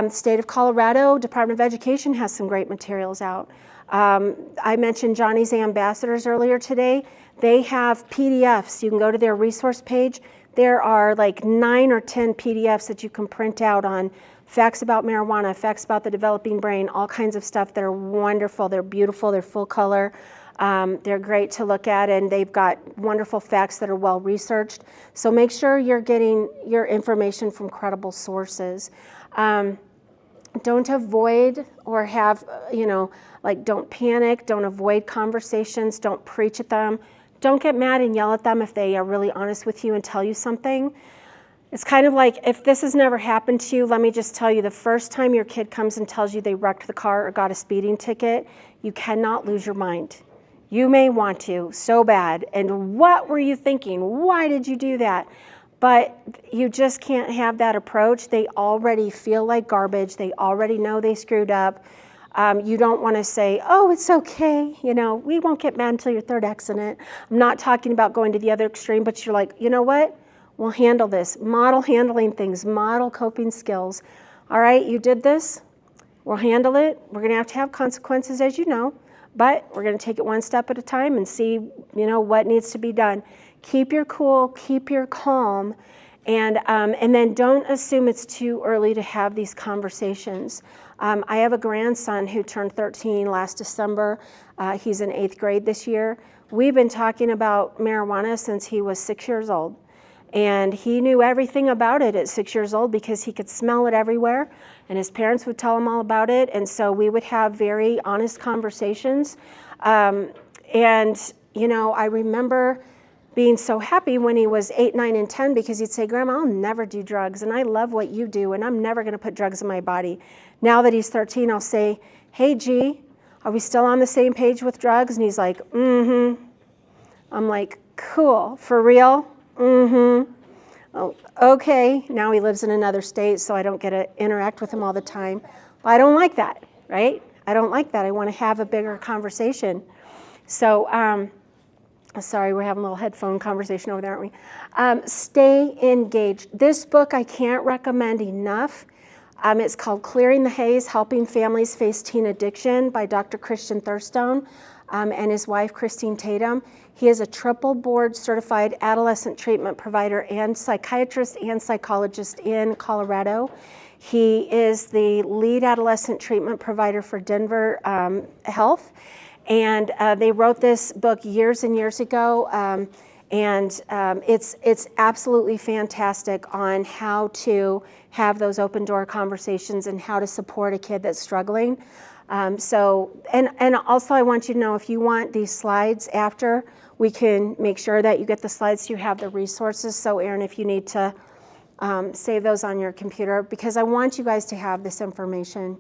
State of Colorado, Department of Education has some great materials out. I mentioned Johnny's Ambassadors earlier today. They have PDFs. You can go to their resource page. There are like 9 or 10 PDFs that you can print out on facts about marijuana, facts about the developing brain, all kinds of stuff that are wonderful. They're beautiful. They're full color. They're great to look at, and they've got wonderful facts that are well researched. So make sure you're getting your information from credible sources. Don't avoid or have, don't panic, don't avoid conversations, don't preach at them. Don't get mad and yell at them if they are really honest with you and tell you something. It's kind of like, if this has never happened to you, let me just tell you, the first time your kid comes and tells you they wrecked the car or got a speeding ticket, you cannot lose your mind. You may want to, so bad. And what were you thinking? Why did you do that? But you just can't have that approach. They already feel like garbage. They already know they screwed up. You don't want to say, oh, it's okay. We won't get mad until your third accident. I'm not talking about going to the other extreme, but you're like, you know what? We'll handle this. Model handling things, model coping skills. All right, you did this. We'll handle it. We're going to have consequences, as you know, but we're going to take it one step at a time and see, what needs to be done. Keep your cool, keep your calm, and then don't assume it's too early to have these conversations. I have a grandson who turned 13 last December. He's in 8th grade this year. We've been talking about marijuana since he was 6 years old. And he knew everything about it at 6 years old because he could smell it everywhere, and his parents would tell him all about it. And so we would have very honest conversations. I remember being so happy when he was 8, 9, and 10, because he'd say, Grandma, I'll never do drugs, and I love what you do, and I'm never going to put drugs in my body. Now that he's 13, I'll say, hey, G, Are we still on the same page with drugs? And he's like, mm-hmm. I'm like, cool, for real? Mm-hmm. Oh, okay, now he lives in another state, so I don't get to interact with him all the time. But I don't like that, right? I don't like that. I want to have a bigger conversation. So, sorry, we're having a little headphone conversation over there, aren't we? Stay engaged. This book I can't recommend enough. It's called Clearing the Haze, Helping Families Face Teen Addiction by Dr. Christian Thurstone and his wife, Christine Tatum. He is a triple board certified adolescent treatment provider and psychiatrist and psychologist in Colorado. He is the lead adolescent treatment provider for Denver Health. And they wrote this book years and years ago. It's absolutely fantastic on how to have those open door conversations and how to support a kid that's struggling. And also I want you to know, if you want these slides after, we can make sure that you get the slides so you have the resources. So Erin, if you need to save those on your computer, because I want you guys to have this information.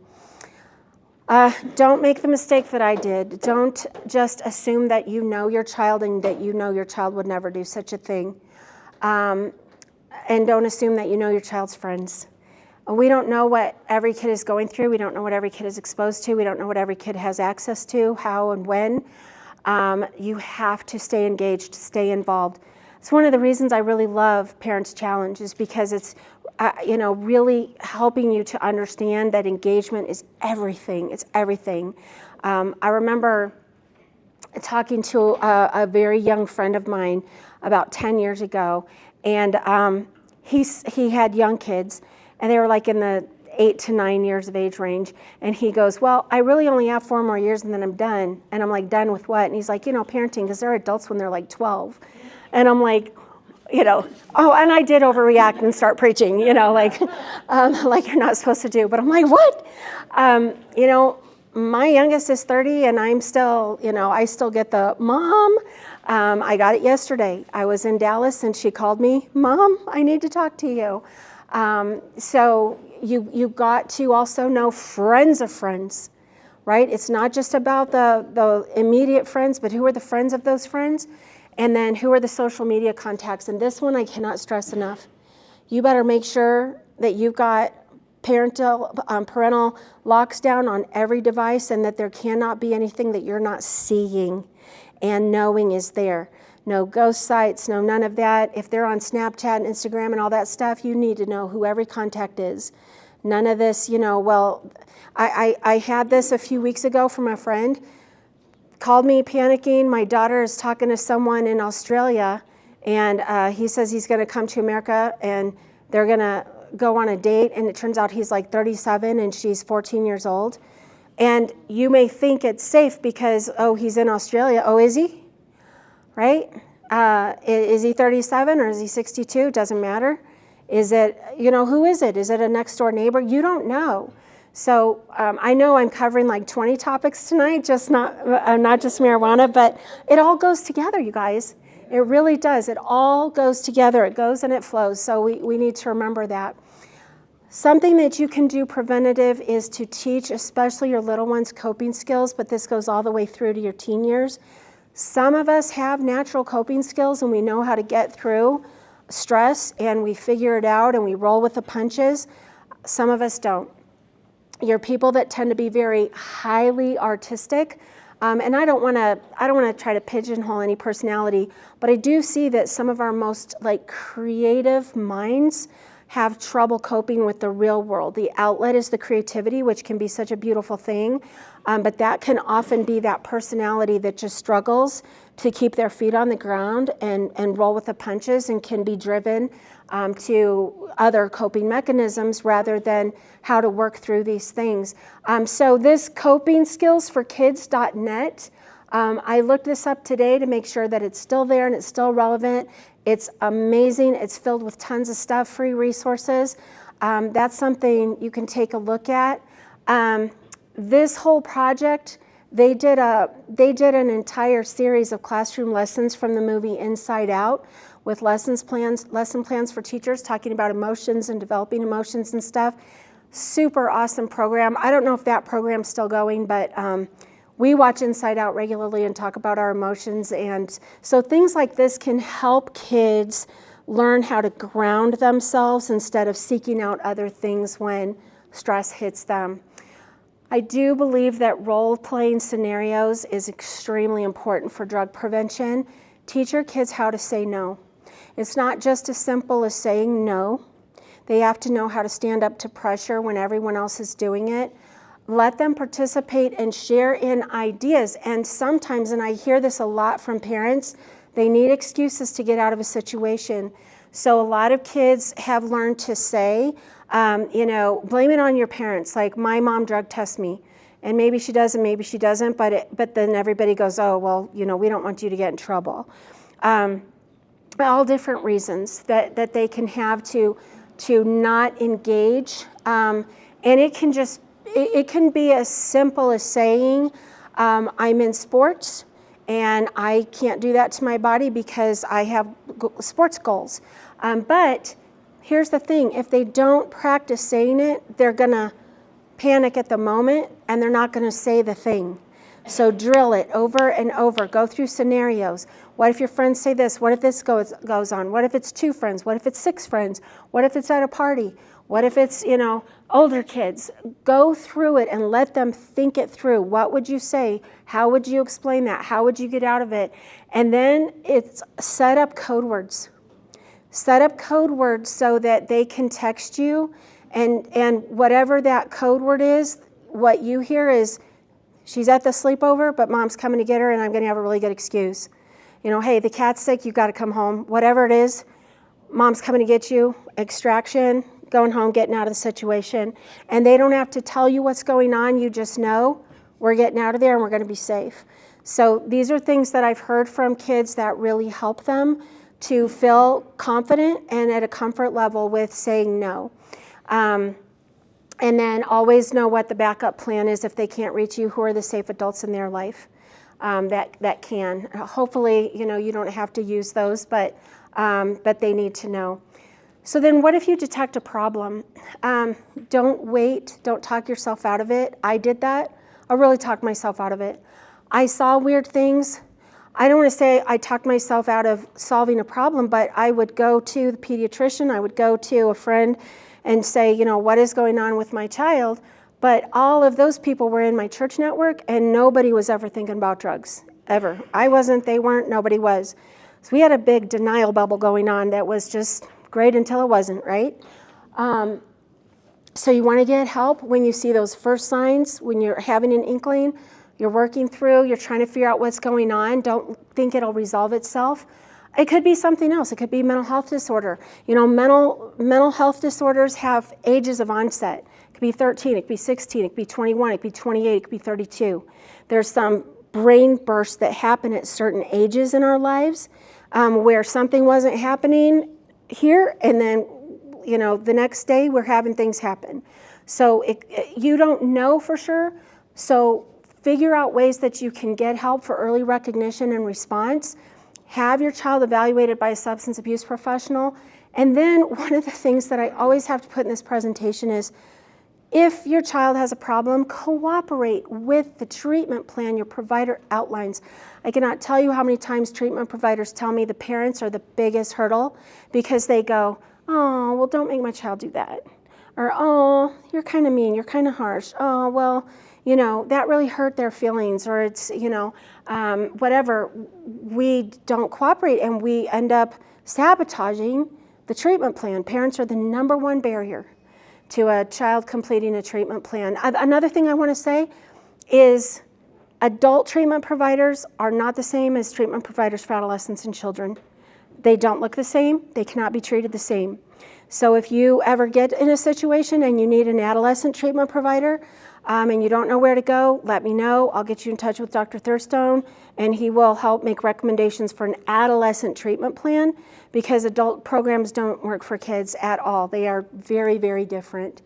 Don't make the mistake that I did. Don't just assume that you know your child and that you know your child would never do such a thing. And don't assume that you know your child's friends. We don't know what every kid is going through. We don't know what every kid is exposed to. We don't know what every kid has access to, how and when. You have to stay engaged, stay involved. It's one of the reasons I really love Parents Challenge, is because it's really helping you to understand that engagement is everything. It's everything. I remember talking to a very young friend of mine about 10 years ago, and he had young kids, and they were like in the 8 to 9 years of age range. And he goes, well, I really only have 4 more years and then I'm done. And I'm like, done with what? And he's like, parenting, because they're adults when they're like 12. And I'm like, oh, and I did overreact and start preaching, like you're not supposed to do. But I'm like, what? My youngest is 30 and I'm still, I still get the, Mom, I got it yesterday. I was in Dallas and she called me, Mom, I need to talk to you. So you got to also know friends of friends, right? It's not just about the immediate friends, but who are the friends of those friends? And then who are the social media contacts? And this one I cannot stress enough. You better make sure that you've got parental locks down on every device, and that there cannot be anything that you're not seeing and knowing is there. No ghost sites, no none of that. If they're on Snapchat and Instagram and all that stuff, you need to know who every contact is. None of this, I had this a few weeks ago from a friend. Called me panicking. My daughter is talking to someone in Australia, and he says he's going to come to America, and they're going to go on a date, and it turns out he's like 37 and she's 14 years old. And you may think it's safe because, he's in Australia. Oh, is he? Right? Is he 37 or is he 62? Doesn't matter. Is it, who is it? Is it a next door neighbor? You don't know. So I know I'm covering like 20 topics tonight, not just marijuana, but it all goes together, you guys. It really does. It all goes together. It goes and it flows. So we need to remember that. Something that you can do preventative is to teach, especially your little ones, coping skills, but this goes all the way through to your teen years. Some of us have natural coping skills and we know how to get through stress and we figure it out and we roll with the punches. Some of us don't. You're people that tend to be very highly artistic. And I don't want to try to pigeonhole any personality, but I do see that some of our most creative minds have trouble coping with the real world. The outlet is the creativity, which can be such a beautiful thing, but that can often be that personality that just struggles to keep their feet on the ground and roll with the punches, and can be driven to other coping mechanisms rather than how to work through these things. So this copingskillsforkids.net, I looked this up today to make sure that it's still there and it's still relevant. It's amazing. It's filled with tons of stuff, free resources. That's something you can take a look at. This whole project, they did an entire series of classroom lessons from the movie Inside Out, with lesson plans for teachers talking about emotions and developing emotions and stuff. Super awesome program. I don't know if that program's still going, but We watch Inside Out regularly and talk about our emotions, and so things like this can help kids learn how to ground themselves instead of seeking out other things when stress hits them. I do believe that role-playing scenarios is extremely important for drug prevention. Teach your kids how to say no. It's not just as simple as saying no. They have to know how to stand up to pressure when everyone else is doing it. Let them participate and share in ideas. And sometimes, and I hear this a lot from parents, they need excuses to get out of a situation. So a lot of kids have learned to say, blame it on your parents. Like, my mom drug tests me. And maybe she does and maybe she doesn't, but then everybody goes, oh, well, we don't want you to get in trouble. All different reasons that they can have to not engage. And it can be as simple as saying, I'm in sports and I can't do that to my body because I have sports goals. But here's the thing, if they don't practice saying it, they're gonna panic at the moment and they're not gonna say the thing. So drill it over and over, go through scenarios. What if your friends say this? What if this goes on? What if it's 2 friends? What if it's 6 friends? What if it's at a party? What if it's, older kids? Go through it and let them think it through. What would you say? How would you explain that? How would you get out of it? And then it's set up code words. Set up code words so that they can text you, and whatever that code word is, what you hear is, she's at the sleepover, but mom's coming to get her and I'm gonna have a really good excuse. Hey, the cat's sick, you've gotta come home. Whatever it is, mom's coming to get you, extraction, going home, getting out of the situation. And they don't have to tell you what's going on, you just know, we're getting out of there and we're gonna be safe. So these are things that I've heard from kids that really help them to feel confident and at a comfort level with saying no. And then always know what the backup plan is if they can't reach you, who are the safe adults in their life that can. Hopefully, you don't have to use those, but they need to know. So then what if you detect a problem? Don't wait, don't talk yourself out of it. I did that. I really talked myself out of it. I saw weird things. I don't want to say I talked myself out of solving a problem, but I would go to the pediatrician, I would go to a friend and say, what is going on with my child? But all of those people were in my church network and nobody was ever thinking about drugs, ever. I wasn't, they weren't, nobody was. So we had a big denial bubble going on that was just great until it wasn't, right? So you want to get help when you see those first signs, when you're having an inkling, you're working through, you're trying to figure out what's going on. Don't think it'll resolve itself. It could be something else. It could be mental health disorder. Mental health disorders have ages of onset. It could be 13, it could be 16, it could be 21, it could be 28, it could be 32. There's some brain bursts that happen at certain ages in our lives where something wasn't happening here, and then the next day we're having things happen. So you don't know for sure. So figure out ways that you can get help for early recognition and response. Have your child evaluated by a substance abuse professional. And then one of the things that I always have to put in this presentation is, if your child has a problem, cooperate with the treatment plan your provider outlines. I cannot tell you how many times treatment providers tell me the parents are the biggest hurdle because they go, oh, well, don't make my child do that. Or, oh, you're kind of mean, you're kind of harsh. Oh, well, that really hurt their feelings, or it's, whatever. We don't cooperate and we end up sabotaging the treatment plan. Parents are the number one barrier to a child completing a treatment plan. Another thing I want to say is adult treatment providers are not the same as treatment providers for adolescents and children. They don't look the same. They cannot be treated the same. So if you ever get in a situation and you need an adolescent treatment provider and you don't know where to go, let me know. I'll get you in touch with Dr. Thurstone, and he will help make recommendations for an adolescent treatment plan, because adult programs don't work for kids at all. They are very, very different.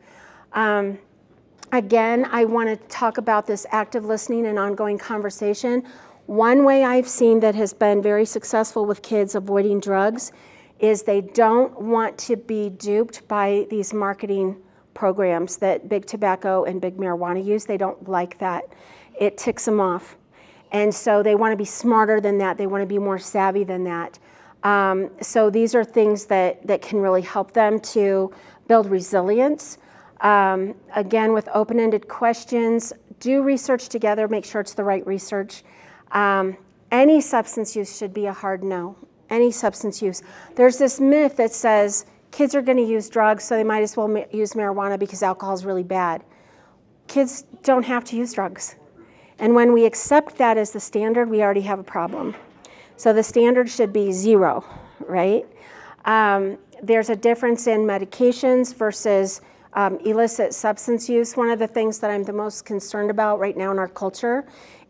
Again, I want to talk about this active listening and ongoing conversation. One way I've seen that has been very successful with kids avoiding drugs is they don't want to be duped by these marketing programs that big tobacco and big marijuana use. They don't like that. it ticks them off. And so they want to be smarter than that. They want to be more savvy than that. So these are things that can really help them to build resilience. Again, with open-ended questions, do research together, make sure it's the right research. Any substance use should be a hard no. Any substance use. There's this myth that says kids are going to use drugs, so they might as well use marijuana because alcohol is really bad. Kids don't have to use drugs. And when we accept that as the standard, we already have a problem. So the standard should be 0, right? There's a difference in medications versus illicit substance use. One of the things that I'm the most concerned about right now in our culture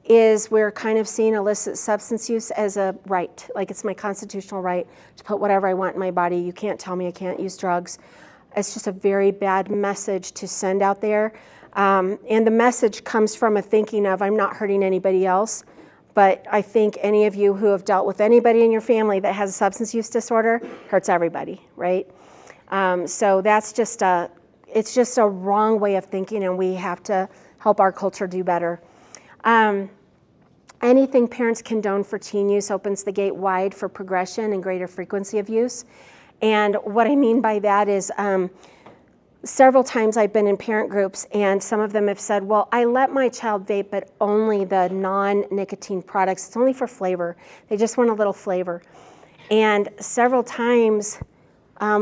is we're kind of seeing illicit substance use as a right. Like it's my constitutional right to put whatever I want in my body. You can't tell me I can't use drugs. It's just a very bad message to send out there. And the message comes from a thinking of I'm not hurting anybody else. But I think any of you who have dealt with anybody in your family that has a substance use disorder hurts everybody, right? So that's just it's just a wrong way of thinking, and we have to help our culture do better. Anything parents condone for teen use opens the gate wide for progression and greater frequency of use. And what I mean by that is several times I've been in parent groups and some of them have said, well, I let my child vape, but only the non-nicotine products. It's only for flavor. They just want a little flavor. And several times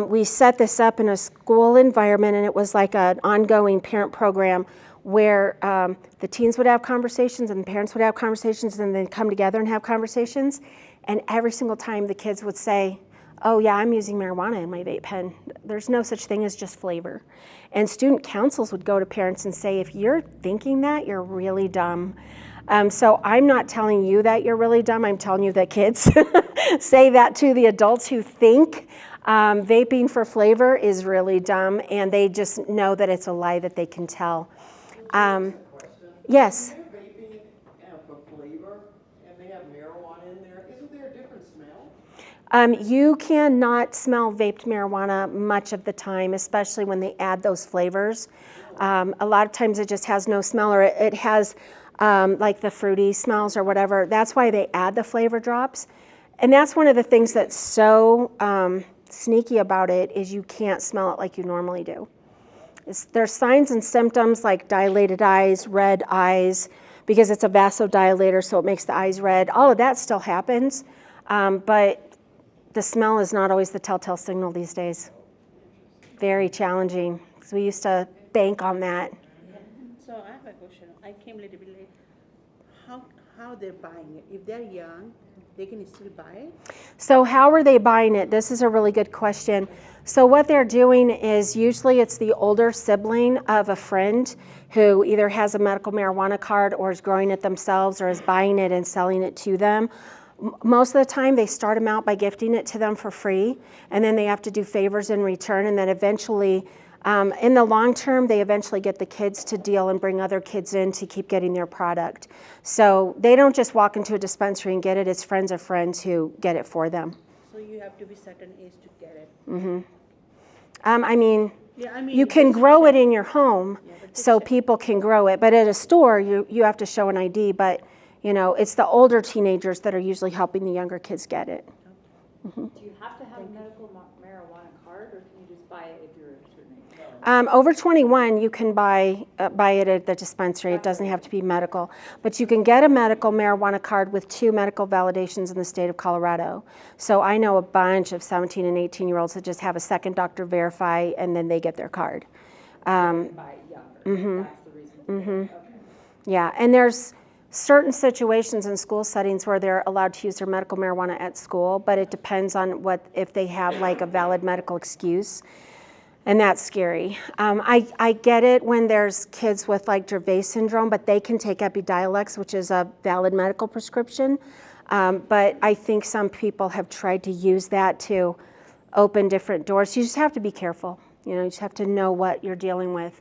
we set this up in a school environment, and it was like an ongoing parent program where the teens would have conversations and the parents would have conversations and then come together and have conversations. And every single time the kids would say, oh yeah, I'm using marijuana in my vape pen. There's no such thing as just flavor. And student councils would go to parents and say, if you're thinking that, you're really dumb. So I'm not telling you that you're really dumb. I'm telling you that kids say that to the adults who think vaping for flavor is really dumb, and they just know that it's a lie that they can tell. Yes? When they're vaping for flavor and they have marijuana in there, isn't there a different smell? You cannot smell vaped marijuana much of the time, especially when they add those flavors. A lot of times it just has no smell, or it has like the fruity smells or whatever. That's why they add the flavor drops. And that's one of the things that's so sneaky about it is you can't smell it like you normally do. There's signs and symptoms like dilated eyes, red eyes, because it's a vasodilator, so it makes the eyes red. All of that still happens, but the smell is not always the telltale signal these days. Very challenging, because we used to bank on that. So I have a question. I came a little bit late. How they're buying it? If they're young, they can still buy it? So how are they buying it? This is a really good question. So what they're doing is usually it's the older sibling of a friend who either has a medical marijuana card or is growing it themselves or is buying it and selling it to them. Most of the time they start them out by gifting it to them for free, and then they have to do favors in return, and then eventually in the long term, they eventually get the kids to deal and bring other kids in to keep getting their product. So they don't just walk into a dispensary and get it, it's friends of friends who get it for them. So you have to be certain age to get it. Mm-hmm. Yeah, I mean, you can grow it in your home, so check. people can grow it, but at a store, you have to show an ID, but you know, it's the older teenagers that are usually helping the younger kids get it. Mm-hmm. Do you have to have a medical marijuana card, or can you just buy it if you're a certain age? Over 21, you can buy it at the dispensary. It doesn't have to be medical. But you can get a medical marijuana card with 2 medical validations in the state of Colorado. So I know a bunch of 17 and 18-year-olds that just have a second doctor verify, and then they get their card. Buy it younger. Mm-hmm. That's the reason. Okay. Yeah, and there's certain situations in school settings where they're allowed to use their medical marijuana at school, but it depends on if they have like a valid medical excuse. And that's scary. I get it when there's kids with like Dravet syndrome, but they can take Epidiolex, which is a valid medical prescription. But I think some people have tried to use that to open different doors. You just have to be careful. You know, you just have to know what you're dealing with.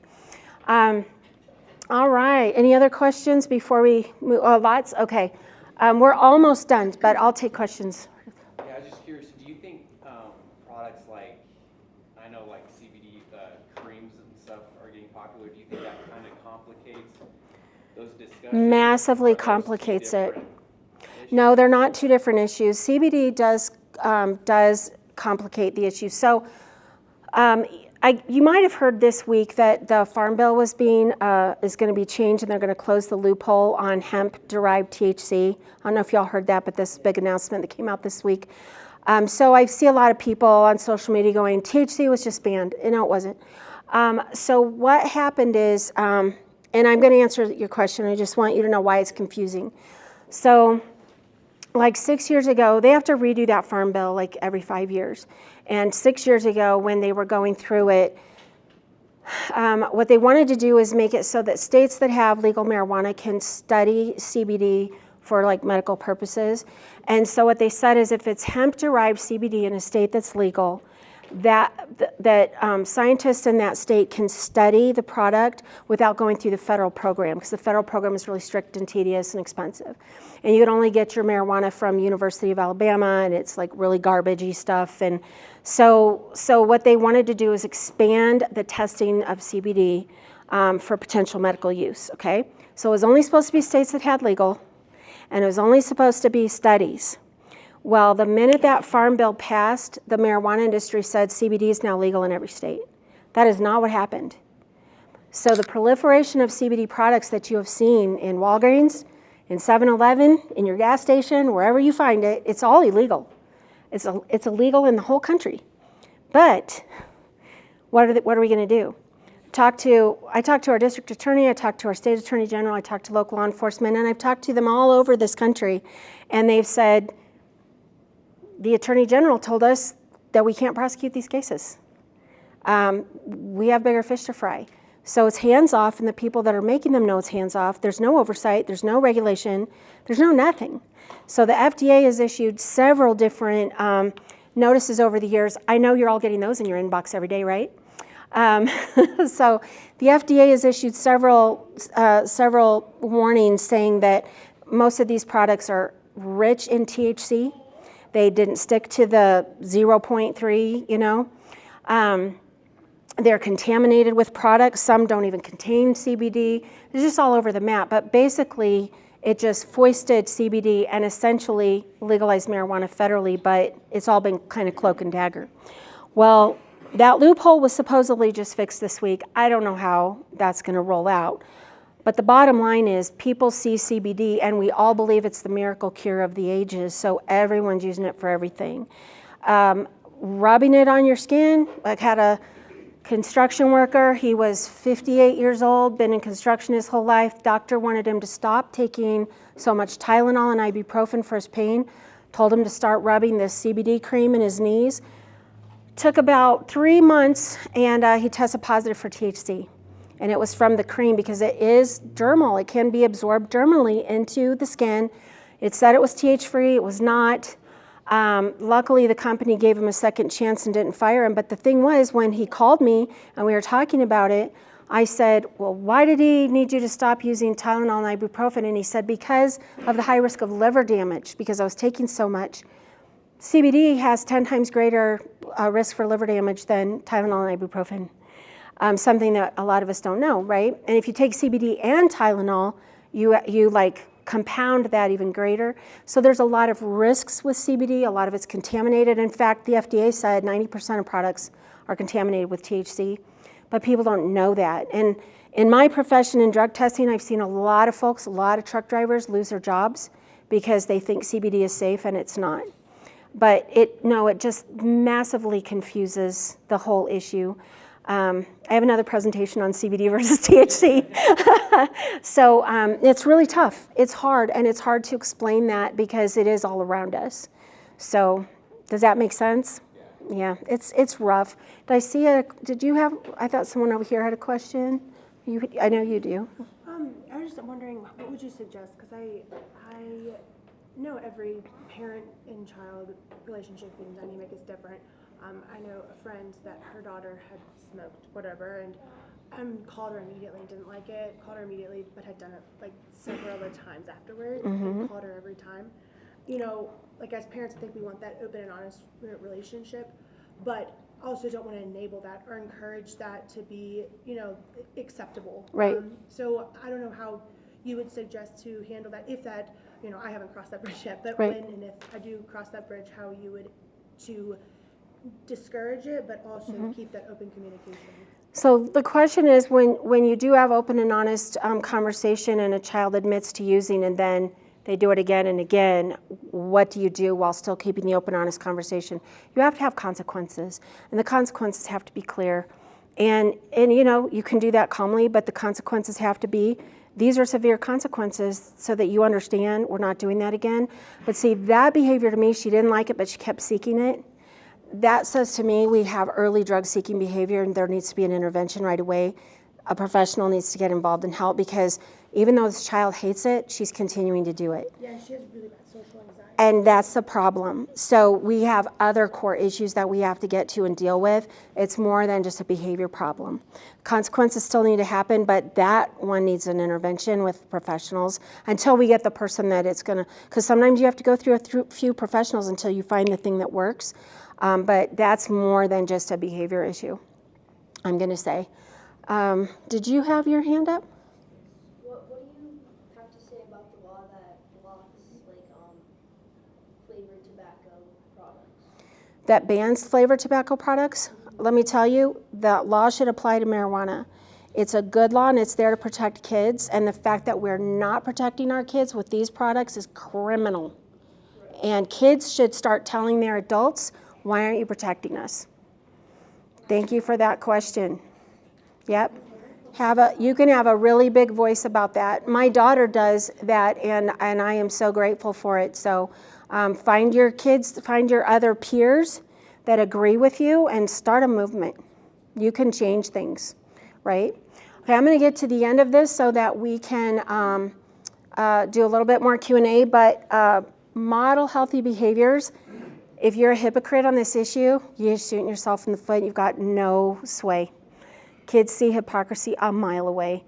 All right, any other questions before we move? Oh, lots? Okay. We're almost done, but I'll take questions. Yeah, I was just curious, do you think products like, I know like CBD creams and stuff are getting popular, do you think that kind of complicates those discussions? Massively are those two complicates it. different issues? No, they're not two different issues. CBD does complicate the issue. So you might have heard this week that the Farm Bill is going to be changed, and they're going to close the loophole on hemp-derived THC. I don't know if y'all heard that, but this big announcement that came out this week. So I see a lot of people on social media going, THC was just banned. No, it wasn't. So what happened is, and I'm going to answer your question. I just want you to know why it's confusing. So like 6 years ago, they have to redo that Farm Bill like every 5 years. And 6 years ago, when they were going through it, what they wanted to do is make it so that states that have legal marijuana can study CBD for like medical purposes. And so what they said is if it's hemp-derived CBD in a state that's legal, that scientists in that state can study the product without going through the federal program, because the federal program is really strict and tedious and expensive. And you can only get your marijuana from University of Alabama, and it's like really garbagey stuff. And so what they wanted to do is expand the testing of CBD for potential medical use, okay? So it was only supposed to be states that had legal, and it was only supposed to be studies. Well, the minute that Farm Bill passed, the marijuana industry said CBD is now legal in every state. That is not what happened. So the proliferation of CBD products that you have seen in Walgreens, in 7-Eleven, in your gas station, wherever you find it, it's all illegal. It's illegal in the whole country. But what are we going to do? I talked to our district attorney, I talked to our state attorney general, I talked to local law enforcement, and I've talked to them all over this country, and they've said, the attorney general told us that we can't prosecute these cases. We have bigger fish to fry. So it's hands off, and the people that are making them know it's hands off. There's no oversight, there's no regulation, there's no nothing. So the FDA has issued several different notices over the years. I know you're all getting those in your inbox every day, right? So the FDA has issued several warnings saying that most of these products are rich in THC. They didn't stick to the 0.3, you know. They're contaminated with products. Some don't even contain CBD. They're just all over the map. But basically, it just foisted CBD and essentially legalized marijuana federally, but it's all been kind of cloak and dagger. Well, that loophole was supposedly just fixed this week. I don't know how that's going to roll out. But the bottom line is people see CBD and we all believe it's the miracle cure of the ages, so everyone's using it for everything. Rubbing it on your skin, like had a construction worker, he was 58 years old, been in construction his whole life. Doctor wanted him to stop taking so much Tylenol and ibuprofen for his pain, told him to start rubbing this CBD cream in his knees. Took about 3 months and he tested positive for THC. And it was from the cream because it is dermal. It can be absorbed dermally into the skin. It said it was TH-free. It was not. Luckily, the company gave him a second chance and didn't fire him. But the thing was, when he called me and we were talking about it, I said, well, why did he need you to stop using Tylenol and ibuprofen? And he said, because of the high risk of liver damage, because I was taking so much. CBD has 10 times greater risk for liver damage than Tylenol and ibuprofen. Something that a lot of us don't know, right? And if you take CBD and Tylenol, you like compound that even greater. So there's a lot of risks with CBD. A lot of it's contaminated. In fact, the FDA said 90% of products are contaminated with THC, but people don't know that. And in my profession in drug testing, I've seen a lot of folks, a lot of truck drivers lose their jobs because they think CBD is safe and it's not. But it just massively confuses the whole issue. I have another presentation on CBD versus THC. So it's really tough. It's hard, and it's hard to explain that because it is all around us. So does that make sense? Yeah, it's rough. I thought someone over here had a question. I know you do. I was just wondering, what would you suggest? Because I know every parent and child relationship and dynamic is different. I know a friend that her daughter had smoked whatever, and called her immediately and didn't like it. Called her immediately, but had done it like several other times afterwards. And called her every time. You know, like as parents, I think we want that open and honest relationship, but also don't want to enable that or encourage that to be, acceptable. Right. So I don't know how you would suggest to handle that, if that, I haven't crossed that bridge yet, but Right. when and if I do cross that bridge, how you would to discourage it, but also keep that open communication. So the question is, when you do have open and honest conversation and a child admits to using and then they do it again and again, what do you do while still keeping the open, honest conversation? You have to have consequences, and the consequences have to be clear. And you can do that calmly, but the consequences have to be, these are severe consequences so that you understand we're not doing that again. But see, that behavior to me, she didn't like it, but she kept seeking it. That says to me we have early drug-seeking behavior and there needs to be an intervention right away. A professional needs to get involved and help, because even though this child hates it, she's continuing to do it. Yeah, she has really bad social anxiety. And that's the problem. So we have other core issues that we have to get to and deal with. It's more than just a behavior problem. Consequences still need to happen, but that one needs an intervention with professionals until we get the person that it's going to, because sometimes you have to go through a few professionals until you find the thing that works. But that's more than just a behavior issue, I'm going to say. Did you have your hand up? What do you have to say about the law that blocks flavored tobacco products? That bans flavored tobacco products? Let me tell you, that law should apply to marijuana. It's a good law and it's there to protect kids, and the fact that we're not protecting our kids with these products is criminal. And kids should start telling their adults, why aren't you protecting us? Thank you for that question. Yep. You can have a really big voice about that. My daughter does that, and I am so grateful for it. So find your kids, find your other peers that agree with you, and start a movement. You can change things, right? Okay, I'm going to get to the end of this so that we can do a little bit more Q&A, but model healthy behaviors. If you're a hypocrite on this issue, you're shooting yourself in the foot. You've got no sway. Kids see hypocrisy a mile away.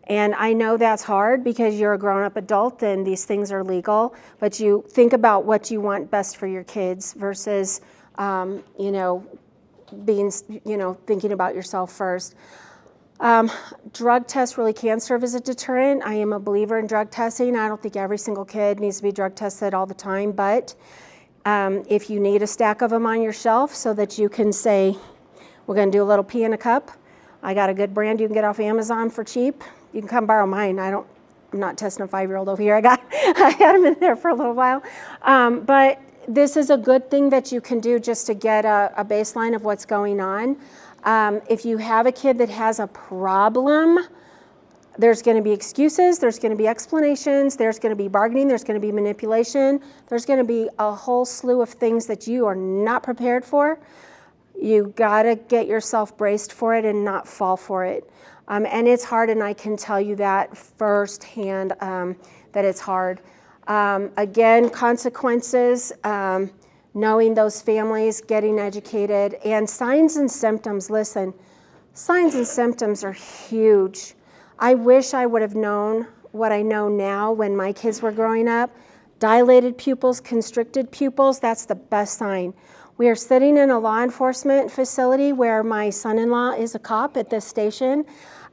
And I know that's hard because you're a grown-up adult and these things are legal, but you think about what you want best for your kids versus, thinking about yourself first. Drug tests really can serve as a deterrent. I am a believer in drug testing. I don't think every single kid needs to be drug tested all the time, but if you need a stack of them on your shelf so that you can say, we're going to do a little pee in a cup. I got a good brand you can get off Amazon for cheap. You can come borrow mine. I'm not testing a 5-year-old over here. I had him in there for a little while. But this is a good thing that you can do just to get a baseline of what's going on. If you have a kid that has a problem, there's going to be excuses, there's going to be explanations, there's going to be bargaining, there's going to be manipulation, there's going to be a whole slew of things that you are not prepared for. You got to get yourself braced for it and not fall for it. And it's hard, and I can tell you that firsthand, that it's hard. Again, consequences, knowing those families, getting educated, and signs and symptoms. Listen, signs and symptoms are huge. I wish I would have known what I know now when my kids were growing up. Dilated pupils, constricted pupils, that's the best sign. We are sitting in a law enforcement facility where my son-in-law is a cop at this station,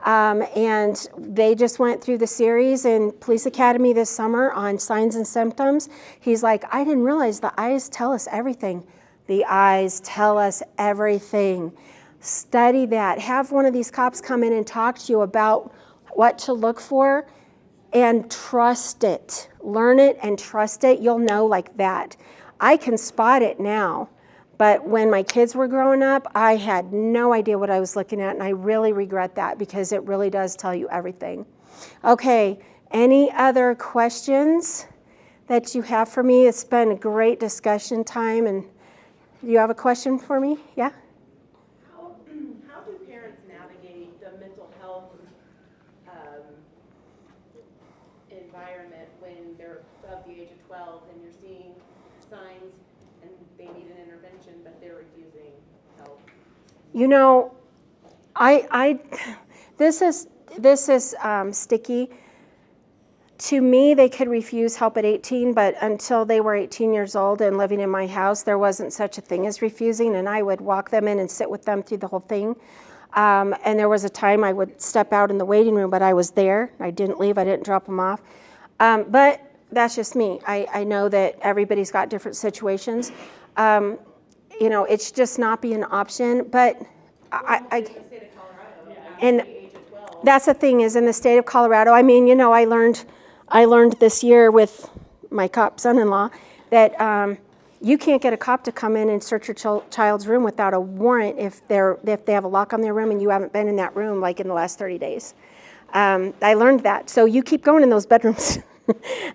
and they just went through the series in Police Academy this summer on signs and symptoms. He's like, I didn't realize the eyes tell us everything. The eyes tell us everything. Study that. Have one of these cops come in and talk to you about what to look for, and trust it. Learn it and trust it. You'll know like that. I can spot it now. But when my kids were growing up, I had no idea what I was looking at, and I really regret that because it really does tell you everything. Okay, any other questions that you have for me? It's been a great discussion time, and you have a question for me? Yeah? How do parents navigate the mental health environment when they're of the age of 12 and you're seeing signs and they need an intervention, but they're refusing help? You know, this is sticky. To me, they could refuse help at 18, but until they were 18 years old and living in my house, there wasn't such a thing as refusing, and I would walk them in and sit with them through the whole thing. And there was a time I would step out in the waiting room, but I was there. I didn't leave. I didn't drop them off. But that's just me. I know that everybody's got different situations. It's just not be an option. But and that's the thing is in the state of Colorado. I mean, I learned this year with my cop son-in-law that you can't get a cop to come in and search your child's room without a warrant if they have a lock on their room and you haven't been in that room like in the last 30 days. I learned that. So you keep going in those bedrooms.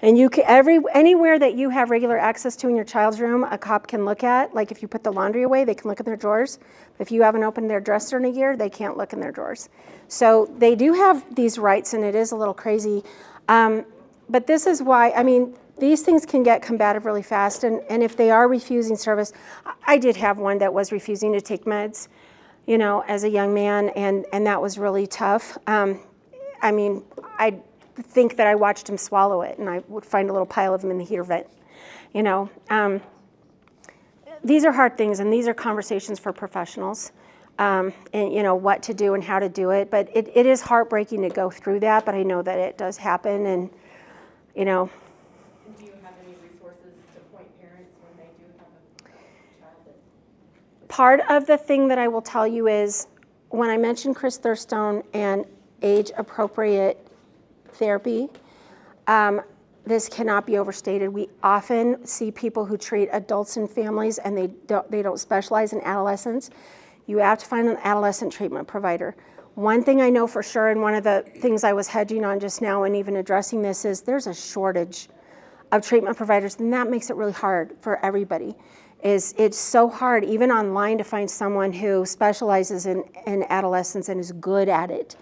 And you can, anywhere that you have regular access to in your child's room, a cop can look at. Like if you put the laundry away, they can look in their drawers. If you haven't opened their dresser in a year, they can't look in their drawers. So they do have these rights, and it is a little crazy. But this is why, I mean, these things can get combative really fast. And if they are refusing service, I did have one that was refusing to take meds, as a young man, and that was really tough. I mean, I think that I watched him swallow it, and I would find a little pile of them in the heater vent. These are hard things, and these are conversations for professionals, and what to do and how to do it. But it is heartbreaking to go through that. But I know that it does happen, and And do you have any resources to point parents when they do have a child that? Part of the thing that I will tell you is when I mentioned Chris Thurstone and age-appropriate therapy, this cannot be overstated. We often see people who treat adults and families, and they don't specialize in adolescents. You have to find an adolescent treatment provider. One thing I know for sure, and one of the things I was hedging on just now and even addressing this, is there's a shortage of treatment providers, and that makes it really hard for everybody. It's so hard, even online, to find someone who specializes in adolescence and is good at it.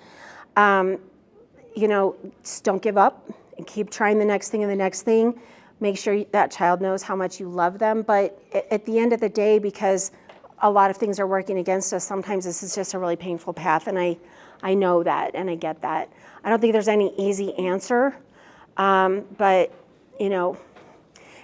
Just don't give up and keep trying the next thing and the next thing. Make sure that child knows how much you love them. But at the end of the day, because a lot of things are working against us, sometimes this is just a really painful path. And I know that, and I get that. I don't think there's any easy answer. But,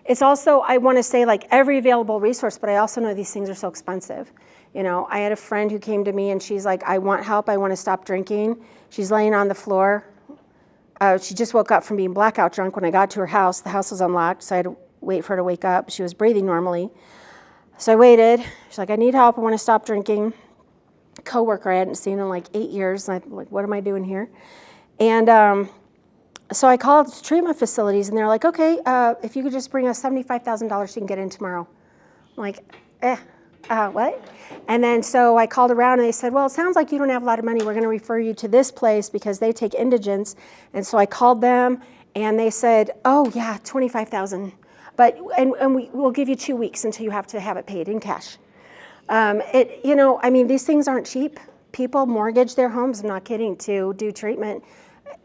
it's also, I want to say, like, every available resource, but I also know these things are so expensive. I had a friend who came to me, and she's like, I want help. I want to stop drinking. She's laying on the floor. She just woke up from being blackout drunk when I got to her house. The house was unlocked, so I had to wait for her to wake up. She was breathing normally. So I waited. She's like, I need help. I want to stop drinking. Coworker I hadn't seen in like 8 years. And I'm like, what am I doing here? And so I called treatment facilities, and they're like, okay, if you could just bring us $75,000, you can get in tomorrow. I'm like, what? And then so I called around, and they said, well, it sounds like you don't have a lot of money. We're going to refer you to this place because they take indigents. And so I called them, and they said, oh, yeah, $25,000. But we'll give you 2 weeks until you have to have it paid in cash. These things aren't cheap. People mortgage their homes, I'm not kidding, to do treatment.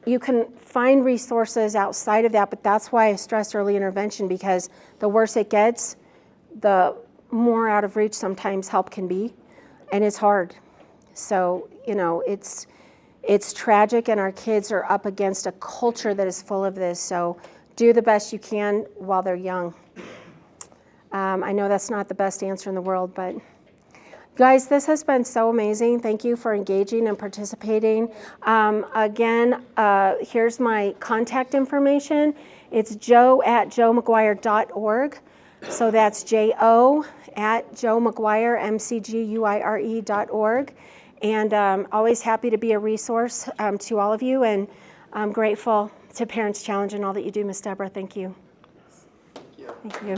You can find resources outside of that, but that's why I stress early intervention, because the worse it gets, the more out of reach sometimes help can be, and it's hard. So, it's tragic, and our kids are up against a culture that is full of this, so do the best you can while they're young. I know that's not the best answer in the world, but guys, this has been so amazing. Thank you for engaging and participating. Again, here's my contact information. It's joe@joemcguire.org. So that's jo@joemcguire.org. And always happy to be a resource to all of you. And I'm grateful to Parents Challenge and all that you do, Ms. Deborah. Thank you. Thank you.